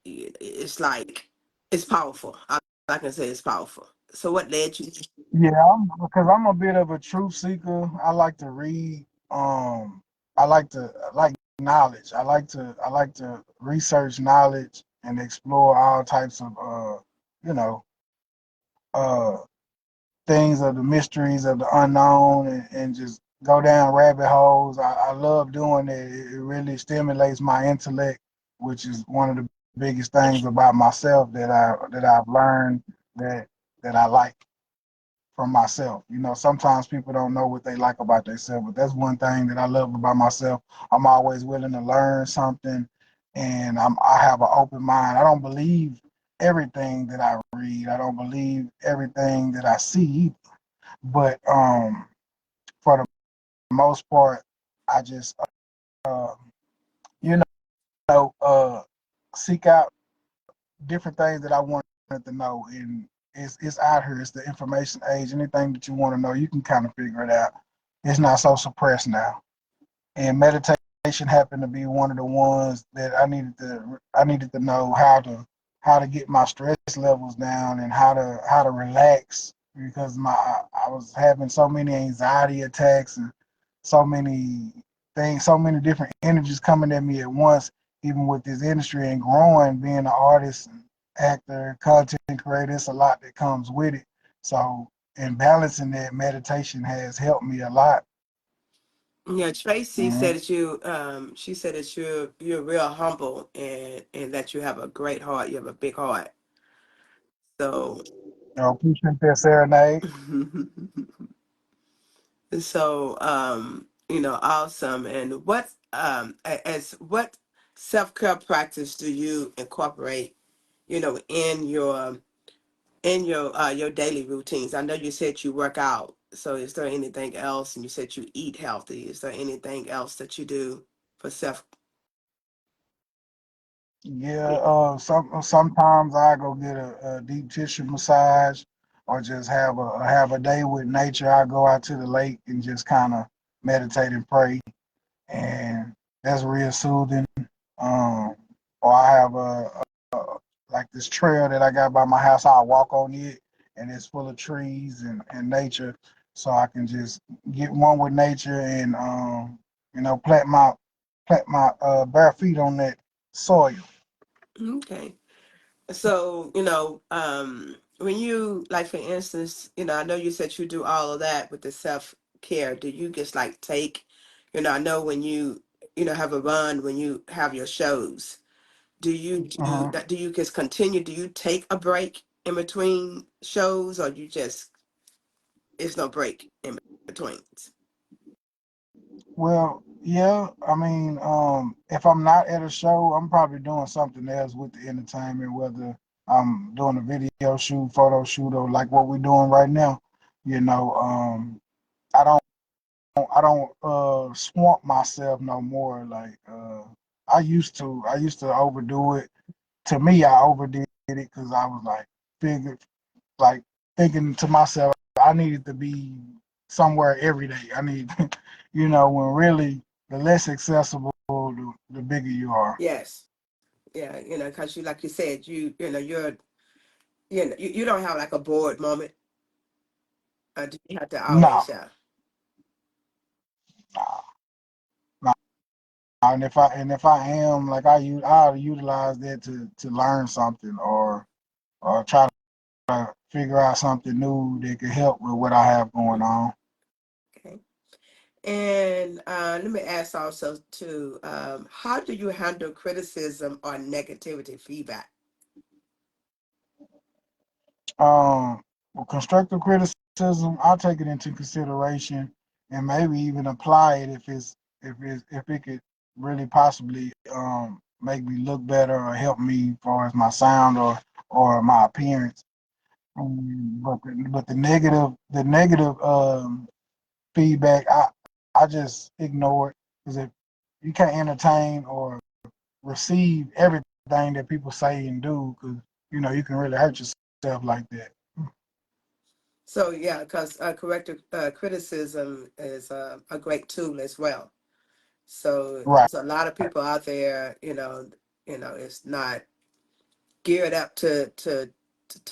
it's like it's powerful. I can say it's powerful. So what led you? Yeah, because I'm a bit of a truth seeker. I like to read. I like knowledge. I like to research knowledge and explore all types of you know uh things of the mysteries of the unknown and just go down rabbit holes. I love doing it. It really stimulates my intellect, which is one of the biggest things about myself that I've learned that I like from myself. Sometimes people don't know what they like about themselves, but that's one thing that I love about myself. I'm always willing to learn something, and I have an open mind. I don't believe everything that I read. I don't believe everything that I see, but for the most part, I just uh, you know seek out different things that I wanted to know, and it's out here. It's the information age. Anything that you want to know, you can kind of figure it out. It's not so suppressed now. And meditation happened to be one of the ones that I needed to know how to get my stress levels down and how to relax because I was having so many anxiety attacks and so many things, so many different energies coming at me at once, even with this industry and growing, being an artist, actor, content creator. It's a lot that comes with it. So in balancing that, meditation has helped me a lot. Yeah, Tracy Mhm. said that she said that you're real humble, and that you have a great heart. You have a big heart. So Appreciate that serenade. awesome. And what self-care practice do you incorporate in your daily routines? I know you said you work out. So is there anything else? And you said you eat healthy. Is there anything else that you do for self? Yeah, sometimes I go get a deep tissue massage, or just have a day with nature. I go out to the lake and just kind of meditate and pray, and that's real soothing. Um, or I have like this trail that I got by my house. I walk on it, and it's full of trees and nature, so I can just get one with nature and plant my bare feet on that soil. Okay. So, when you, like, for instance, I know you said you do all of that with the self care. Do you just like take, I know when you have a run, when you have your shows, do you do Uh-huh. that? Do you just continue? Do you take a break in between shows, or you just, it's no break in between? Well, yeah, I mean, if I'm not at a show, I'm probably doing something else with the entertainment, whether I'm doing a video shoot, photo shoot, or like what we're doing right now. You know, I don't swamp myself no more. Like I used to overdo it. To me, I overdid it because I was figured like thinking to myself, I needed to be somewhere every day. I need, when really the less accessible, the bigger you are. Yes. Yeah, because you, like you said, you don't have like a bored moment. Do you have to No, always, yeah. no, no. And if I am like I'll utilize that to learn something, or try to figure out something new that could help with what I have going on. Okay. And let me ask also too, how do you handle criticism or negativity feedback? Well, constructive criticism, I'll take it into consideration and maybe even apply it if it could really possibly make me look better or help me as far as my sound or my appearance. But the negative feedback, I just ignore it, because if you can't entertain or receive everything that people say and do, because you can really hurt yourself like that. So yeah, because corrective criticism is a great tool as well. So Right, there's a lot of people out there, it's not geared up to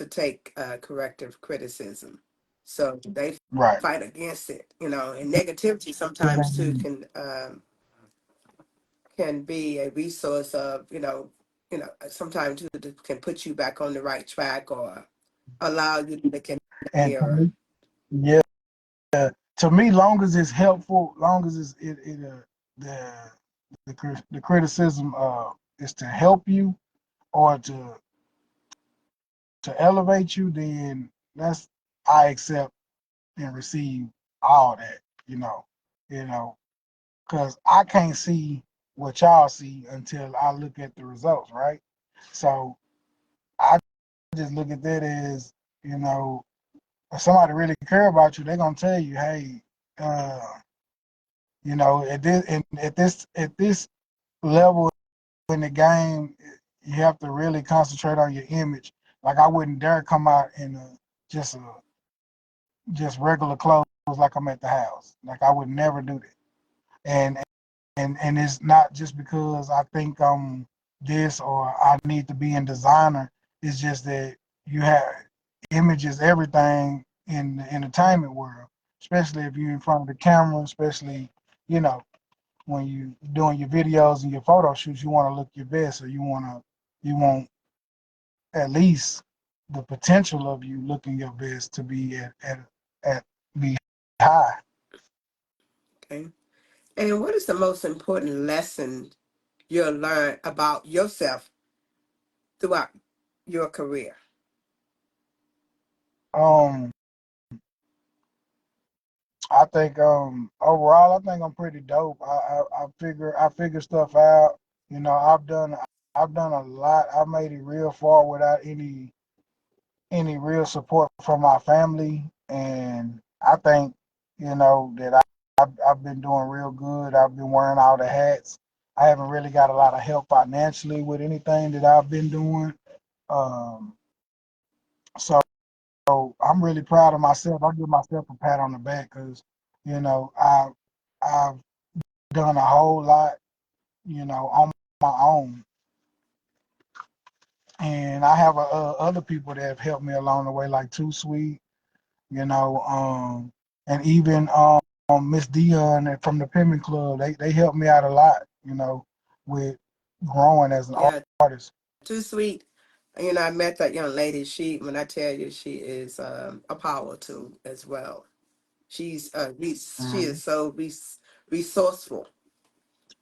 take corrective criticism. So they right. fight against it, and negativity sometimes too can be a resource of, sometimes it can put you back on the right track or allow you to look in the And to mirror. me, yeah, to me, long as it's helpful, long as the the criticism is to help you or to elevate you, then that's I accept and receive all that. You know, you know, because I can't see what y'all see until I look at the results, right? So I just look at that as, you know, if somebody really care about you, they're gonna tell you, hey, uh, at this level in the game, you have to really concentrate on your image. Like I wouldn't dare come out in just a, just regular clothes like I'm at the house. Like I would never do that. And it's not just because I think I'm this or I need to be in designer. It's just that you have images, everything in the entertainment world, especially if you're in front of the camera, especially, you know, when you doing your videos and your photo shoots, you want to look your best, or you want at least the potential of you looking your best to be at be high. Okay. And what is the most important lesson you'll learn about yourself throughout your career? Um, I think overall, I think I'm pretty dope. I figure stuff out. I've done. I've done a lot. I made it real far without any real support from my family, and I think that I've been doing real good. I've been wearing all the hats. I haven't really got a lot of help financially with anything that I've been doing. Um, so I'm really proud of myself. I give myself a pat on the back because I've done a whole lot, on my own, and I have other people that have helped me along the way, like Too Sweet, you know, and even Miss Dion from the Pimpin' Club. They helped me out a lot, with growing as an Yeah, artist. too sweet. I met that young lady. When I tell you, she is a power too as well. She Mhm. is so resourceful.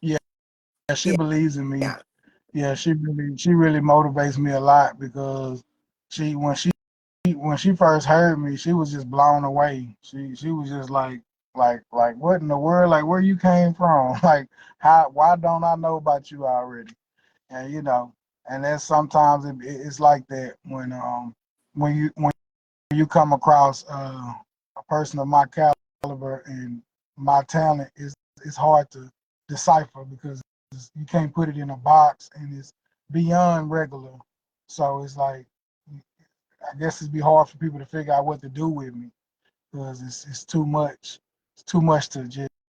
Yeah, she Yeah, believes in me. yeah, Yeah, she really motivates me a lot because she when she first heard me, she was just blown away. She was just like what in the world? Like where you came from? Like how why don't I know about you already? And and that's sometimes it's like that when you come across a person of my caliber and my talent, it's hard to decipher because you can't put it in a box and it's beyond regular. So it's like I guess it'd be hard for people to figure out what to do with me because it's too much. It's too much to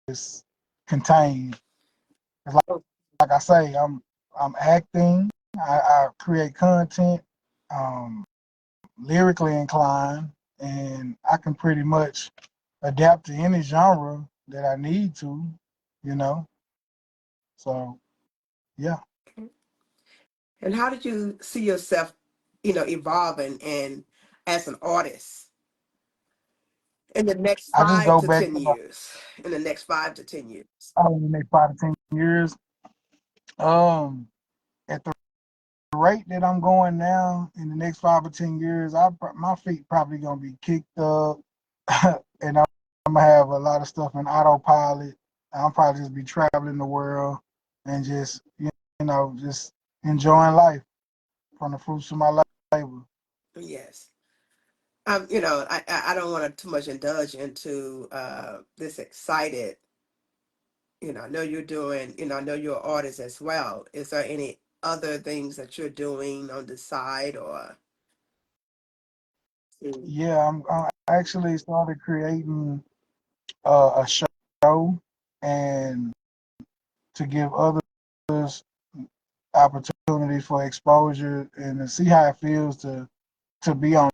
just contain. It's like I say, I'm acting. I create content, lyrically inclined, and I can pretty much adapt to any genre that I need to, you know. So yeah, and how did you see yourself, evolving and as an artist in the next I just five go to back ten to my years? In the next 5 to 10 years. in the next 5 to 10 years. Um, at the rate that I'm going now, in the next 5 or 10 years, my feet probably gonna be kicked up, and I'm gonna have a lot of stuff in autopilot. I'll probably just be traveling the world and just just enjoying life from the fruits of my labor. Yes. I don't want to too much indulge into this excited. I know you're doing. I know you're an artist as well. Is there any other things that you're doing on the side or? Mm. Yeah, I actually started creating a show and to give others opportunities for exposure and to see how it feels to be on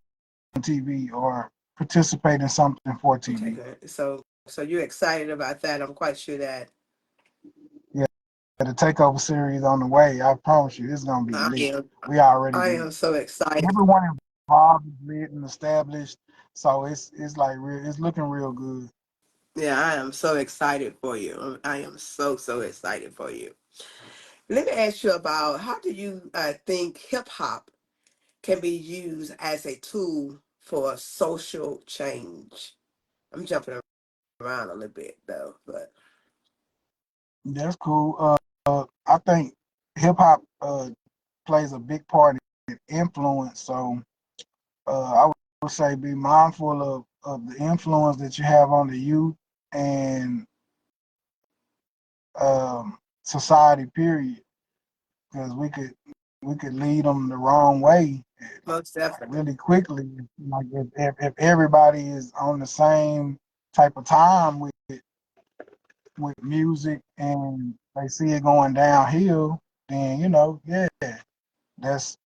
TV or participate in something for Okay, TV. good. So you're excited about that. I'm quite sure that Yeah, the takeover series on the way. I promise you, it's gonna be I lit. am. We already I lit. am so excited. Everyone involved is lit and established, so it's like real. It's looking real good. Yeah, I am so excited for you. I am so excited for you. Let me ask you about how do you think hip hop can be used as a tool for social change? I'm jumping around a little bit though, but That's cool. I think hip hop plays a big part in influence. So I would say be mindful of the influence that you have on the youth and society. Period, because we could lead them the wrong way most definitely. really quickly. Like if everybody is on the same type of time with music and they see it going downhill, then yeah, that's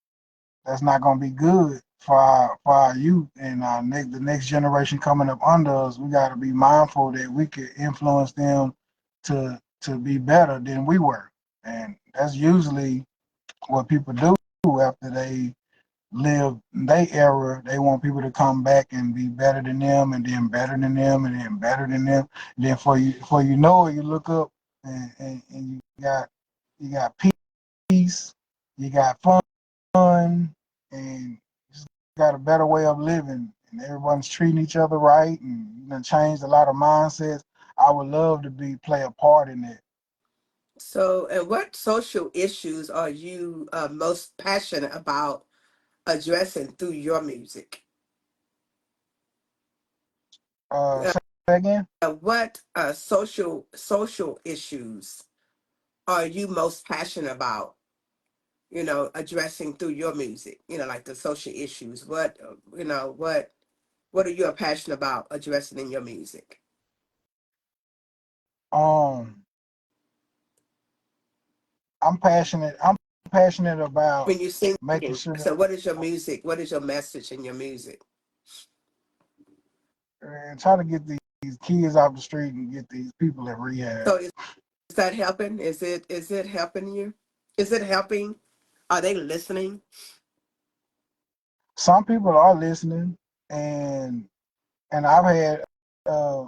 that's not going to be good for our youth and the next generation coming up under us. We got to be mindful that we could influence them to be better than we were, and that's usually what people do after they live their era. They want people to come back and be better than them, and then better than them, and then better than them. And then for you know it, you look up and you got peace, you got fun, and just got a better way of living, and everyone's treating each other right, and changed a lot of mindsets. I would love to play a part in that. So, and what social issues are you most passionate about addressing through your music? Uh, Say again. what social issues are you most passionate about? Addressing through your music. Like the social issues. What are you passionate about addressing in your music Um, I'm passionate about when you sing? making sure So, what is your music? What is your message in your music? and trying to get these kids off the street and get these people in So, rehab. is that helping? Is it helping you? Is it helping? Are they listening? Some people are listening, and I've had a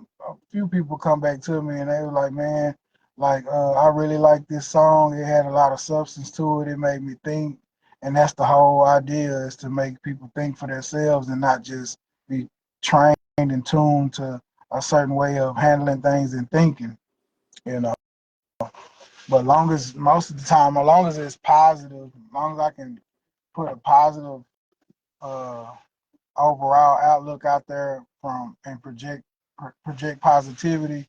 few people come back to me and they were like, man, like I really like this song. It had a lot of substance to it. It made me think, and that's the whole idea is to make people think for themselves and not just be trained and tuned to a certain way of handling things and thinking, you know. But long as most of the time, as long as it's positive, as long as I can put a positive uh, overall outlook out there from and project positivity,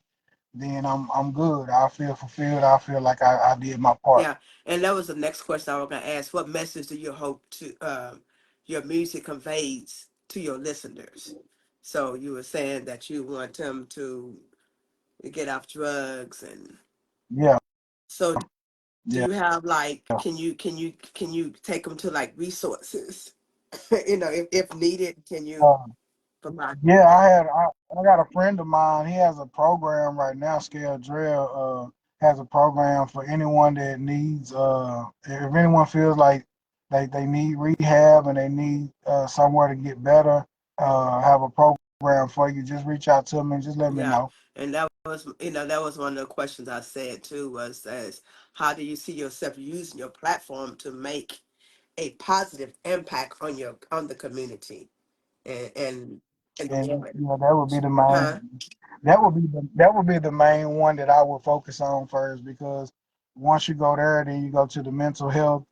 then I'm good. I feel fulfilled. I feel like I did my part. Yeah, and that was the next question I was going to ask. What message do you hope to your music conveys to your listeners? So you were saying that you want them to get off drugs, and Yeah, so do yeah. you have like can you take them to like resources? If needed, can you Uh, provide? yeah, I got a friend of mine. He has a program right now. Scale Drill has a program for anyone that needs. If anyone feels like they need rehab and they need somewhere to get better, have a program for you. Just reach out to me and just let me Yeah, know. and that was one of the questions I said too, was as how do you see yourself using your platform to make a positive impact on the community and the And world? yeah, that would be the main. Huh? That would be the main one that I would focus on first because once you go there, then you go to the mental health.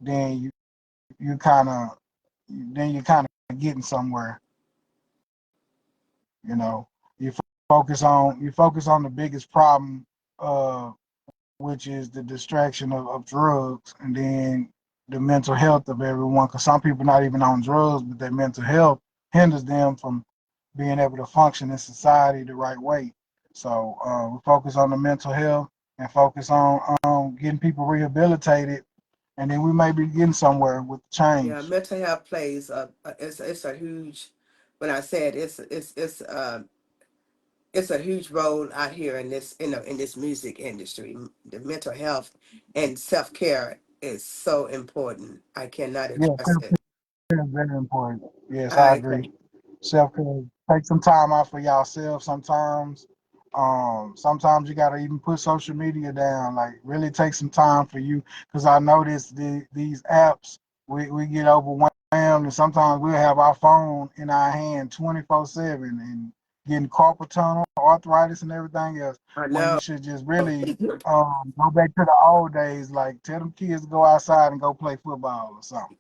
Then you kind of you kind of getting somewhere. You know, you you focus on the biggest problem, uh, which is the distraction of drugs, and then the mental health of everyone. Because some people not even on drugs, but their mental health hinders them from being able to function in society the right way. So we focus on the mental health and focus on getting people rehabilitated, and then we may be getting somewhere with Yeah, change. mental health plays it's a huge. When I said it's a huge role out here in this music industry. The mental health and self care is so important. I cannot Yeah, address it. self-care is very important. Yes, I I agree. agree. Self-care. Take some time out for yourself sometimes. Sometimes you gotta even put social media down. Like really take some time for you. Cause I notice these apps, we get overwhelmed and sometimes we'll have our phone in our hand 24/7 and getting carpal tunnel, arthritis and everything else. I When you know. should just really go back to the old days, like tell them kids to go outside and go play football or something.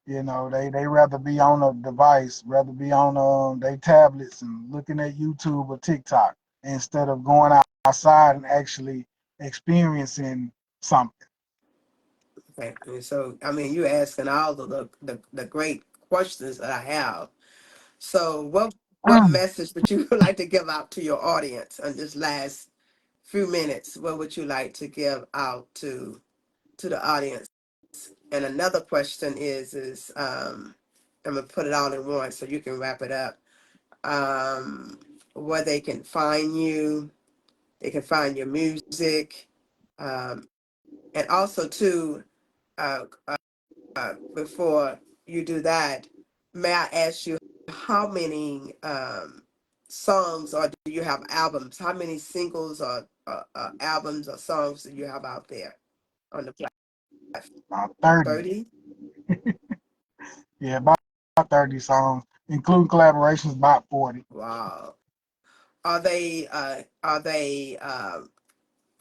You know, they rather be on a device, rather be on their tablets and looking at YouTube or TikTok instead of going outside and actually experiencing something. Okay. And so, I mean, you're asking all of the great questions that I have. So, what message would you like to give out to your audience in this last few minutes? What would you like to give out to the audience? And another question is I'm gonna put it all in one so you can wrap it up. Um, where they can find you, they can find your music, um, and also too. Uh, Before you do that, may I ask you how many songs or do you have albums? How many singles or albums or songs do you have out there on the platform? 30, 30? yeah, about 30 songs, including collaborations, about 40. Wow. Are they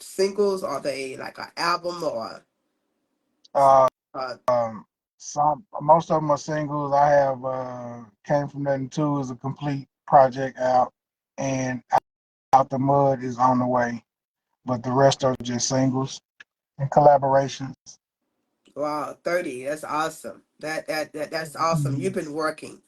singles? Are they like an album or Uh, uh, some most of them are singles. I have Came from Nothing Two is a complete project out, and Out the Mud is on the way. But the rest are just singles and collaborations. wow, 30? That's awesome. That's awesome. You've Mhm. been working.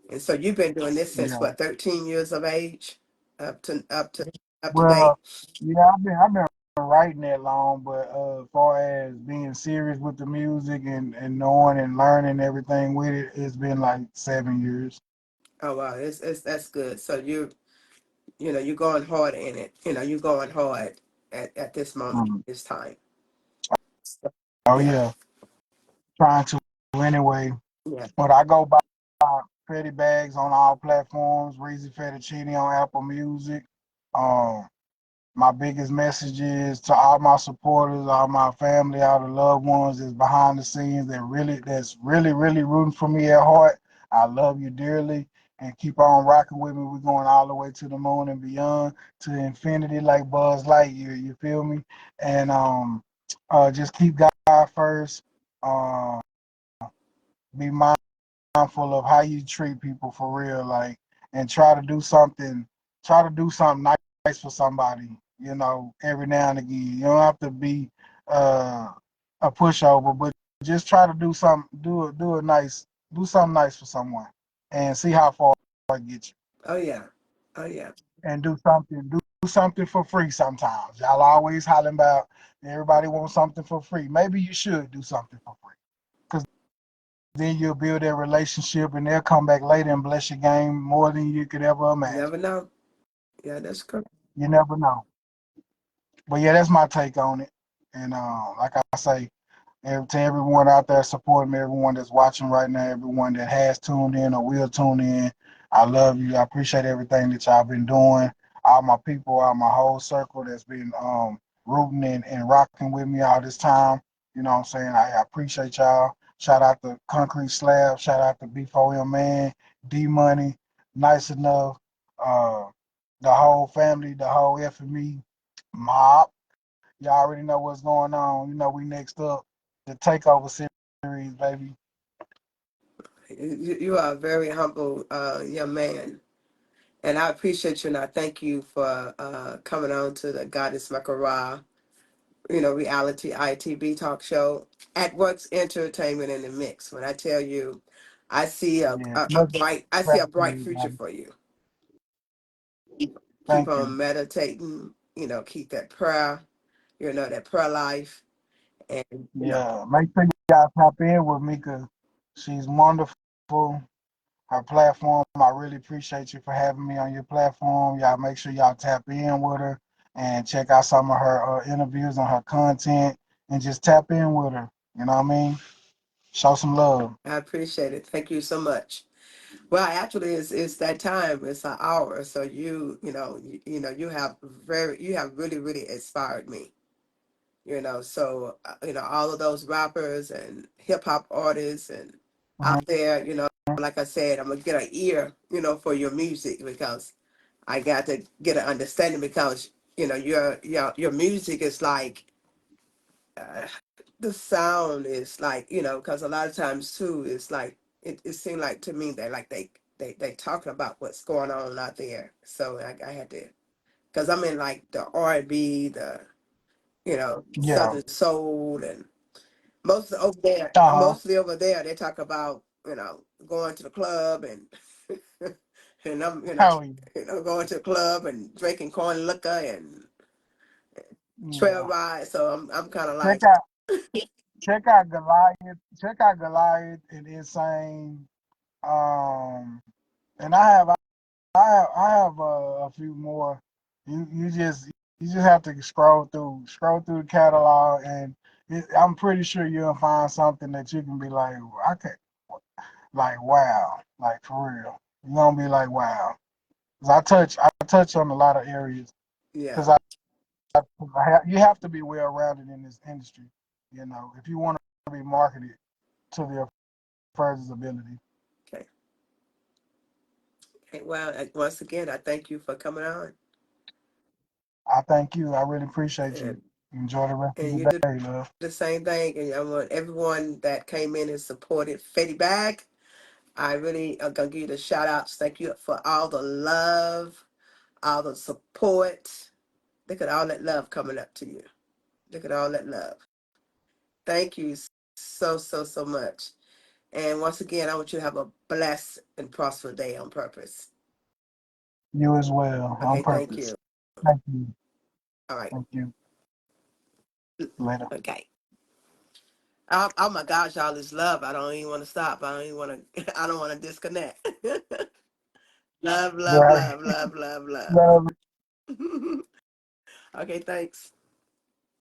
And so you've been doing this since Yeah. what, 13 years of age? Up to date? Well, yeah, I've been writing that long, but as far as being serious with the music and knowing and learning everything with it, it's been like 7 years. Oh wow, it's that's good. So you're going hard in it. You're going hard at this moment, Mhm. this time. Oh Yeah, yeah, trying to anyway. yeah. But I go by Fetti Bagz on all platforms. Reezy Fettuccine on Apple Music. Um, my biggest message is to all my supporters, all my family, all the loved ones that's behind the scenes that's really rooting for me at heart. I love you dearly and keep on rocking with me. We're going all the way to the moon and beyond, to infinity like Buzz Lightyear, you feel me? And just keep God first. Um, be mindful of how you treat people for real, like, and try to do something nice for somebody, every now and again. You don't have to be uh, a pushover, but just try to do something nice for someone, and see how far it gets you. Oh yeah, oh yeah. And do something for free sometimes. Y'all always hollering about everybody wants something for free. Maybe you should do something for free. 'Cause then you'll build that relationship and they'll come back later and bless your game more than you could ever You imagine. never know. Yeah, that's correct. You never know. But yeah, that's my take on it. And like I say, to everyone out there supporting me, everyone that's watching right now, everyone that has tuned in or will tune in, I love you. I appreciate everything that y'all been doing. All my people, all my whole circle that's been rooting and rocking with me all this time. You know what I'm saying? I appreciate y'all. Shout out to Concrete Slab. Shout out to B4M Man, D Money, Nice Enough, uh, the whole family, the whole FME mob. Y'all already know what's going on. You know we next up, the Takeover series, baby. You are a very humble young man. And I appreciate you and I thank you for coming on to the Goddess Makara, reality ITB talk show at Works Entertainment in the Mix. When I tell you, I see Yeah, a much bright future gratitude, for you. Keep thank on you. meditating, keep that prayer, that prayer life. And Yeah, make sure y'all tap in with Mika. She's wonderful. Her platform, I really appreciate you for having me on your platform. Y'all make sure y'all tap in with her and check out some of her interviews on her content and just tap in with her. You know what I mean? Show some love. I appreciate it. Thank you so much. Well, actually, it's that time. It's an hour. So you have really really inspired me. So all of those rappers and hip hop artists and Mhm. out there, like I said, I'm gonna get an ear, for your music because I got to get an understanding because your music is like the sound is like because a lot of times too it's like it seemed like to me that like they talking about what's going on out there. So I had to because I'm in like the R&B, the Yeah. Southern soul and Uh huh. mostly over there, they talk about, going to the club and and I'm, Oh yeah. going to the club and drinking corn liquor and trail Yeah. ride. So I'm kind of Check like, out check out Goliath. Check out Goliath and Insane. Um, and I have a few more. You just have to scroll through the catalog, and I'm pretty sure you'll find something that you can be like, I can like wow, like for real. You're gonna be like wow. 'Cause I touch on a lot of areas yeah, because you have to be well rounded in this industry. If you want to be marketed to their furthest ability. okay. Okay, well, once again, I thank you for coming on. I thank you. I really appreciate you. And Enjoy the rest of and your you do day, love. the same thing. And I want everyone that came in and supported Fetti Bag. I really are gonna give you the shout outs. Thank you for all the love, all the support. Look at all that love coming up to you. Look at all that love. Thank you so much. And once again, I want you to have a blessed and prosperous day on purpose. You as well, on Okay, thank purpose. you. Thank you. All right. Thank you. Later. Okay. Oh my gosh, all this love. I don't even want to stop. I don't even want to. I don't want to disconnect. Love, love, Right. love, love, love, love. Love Okay, thanks.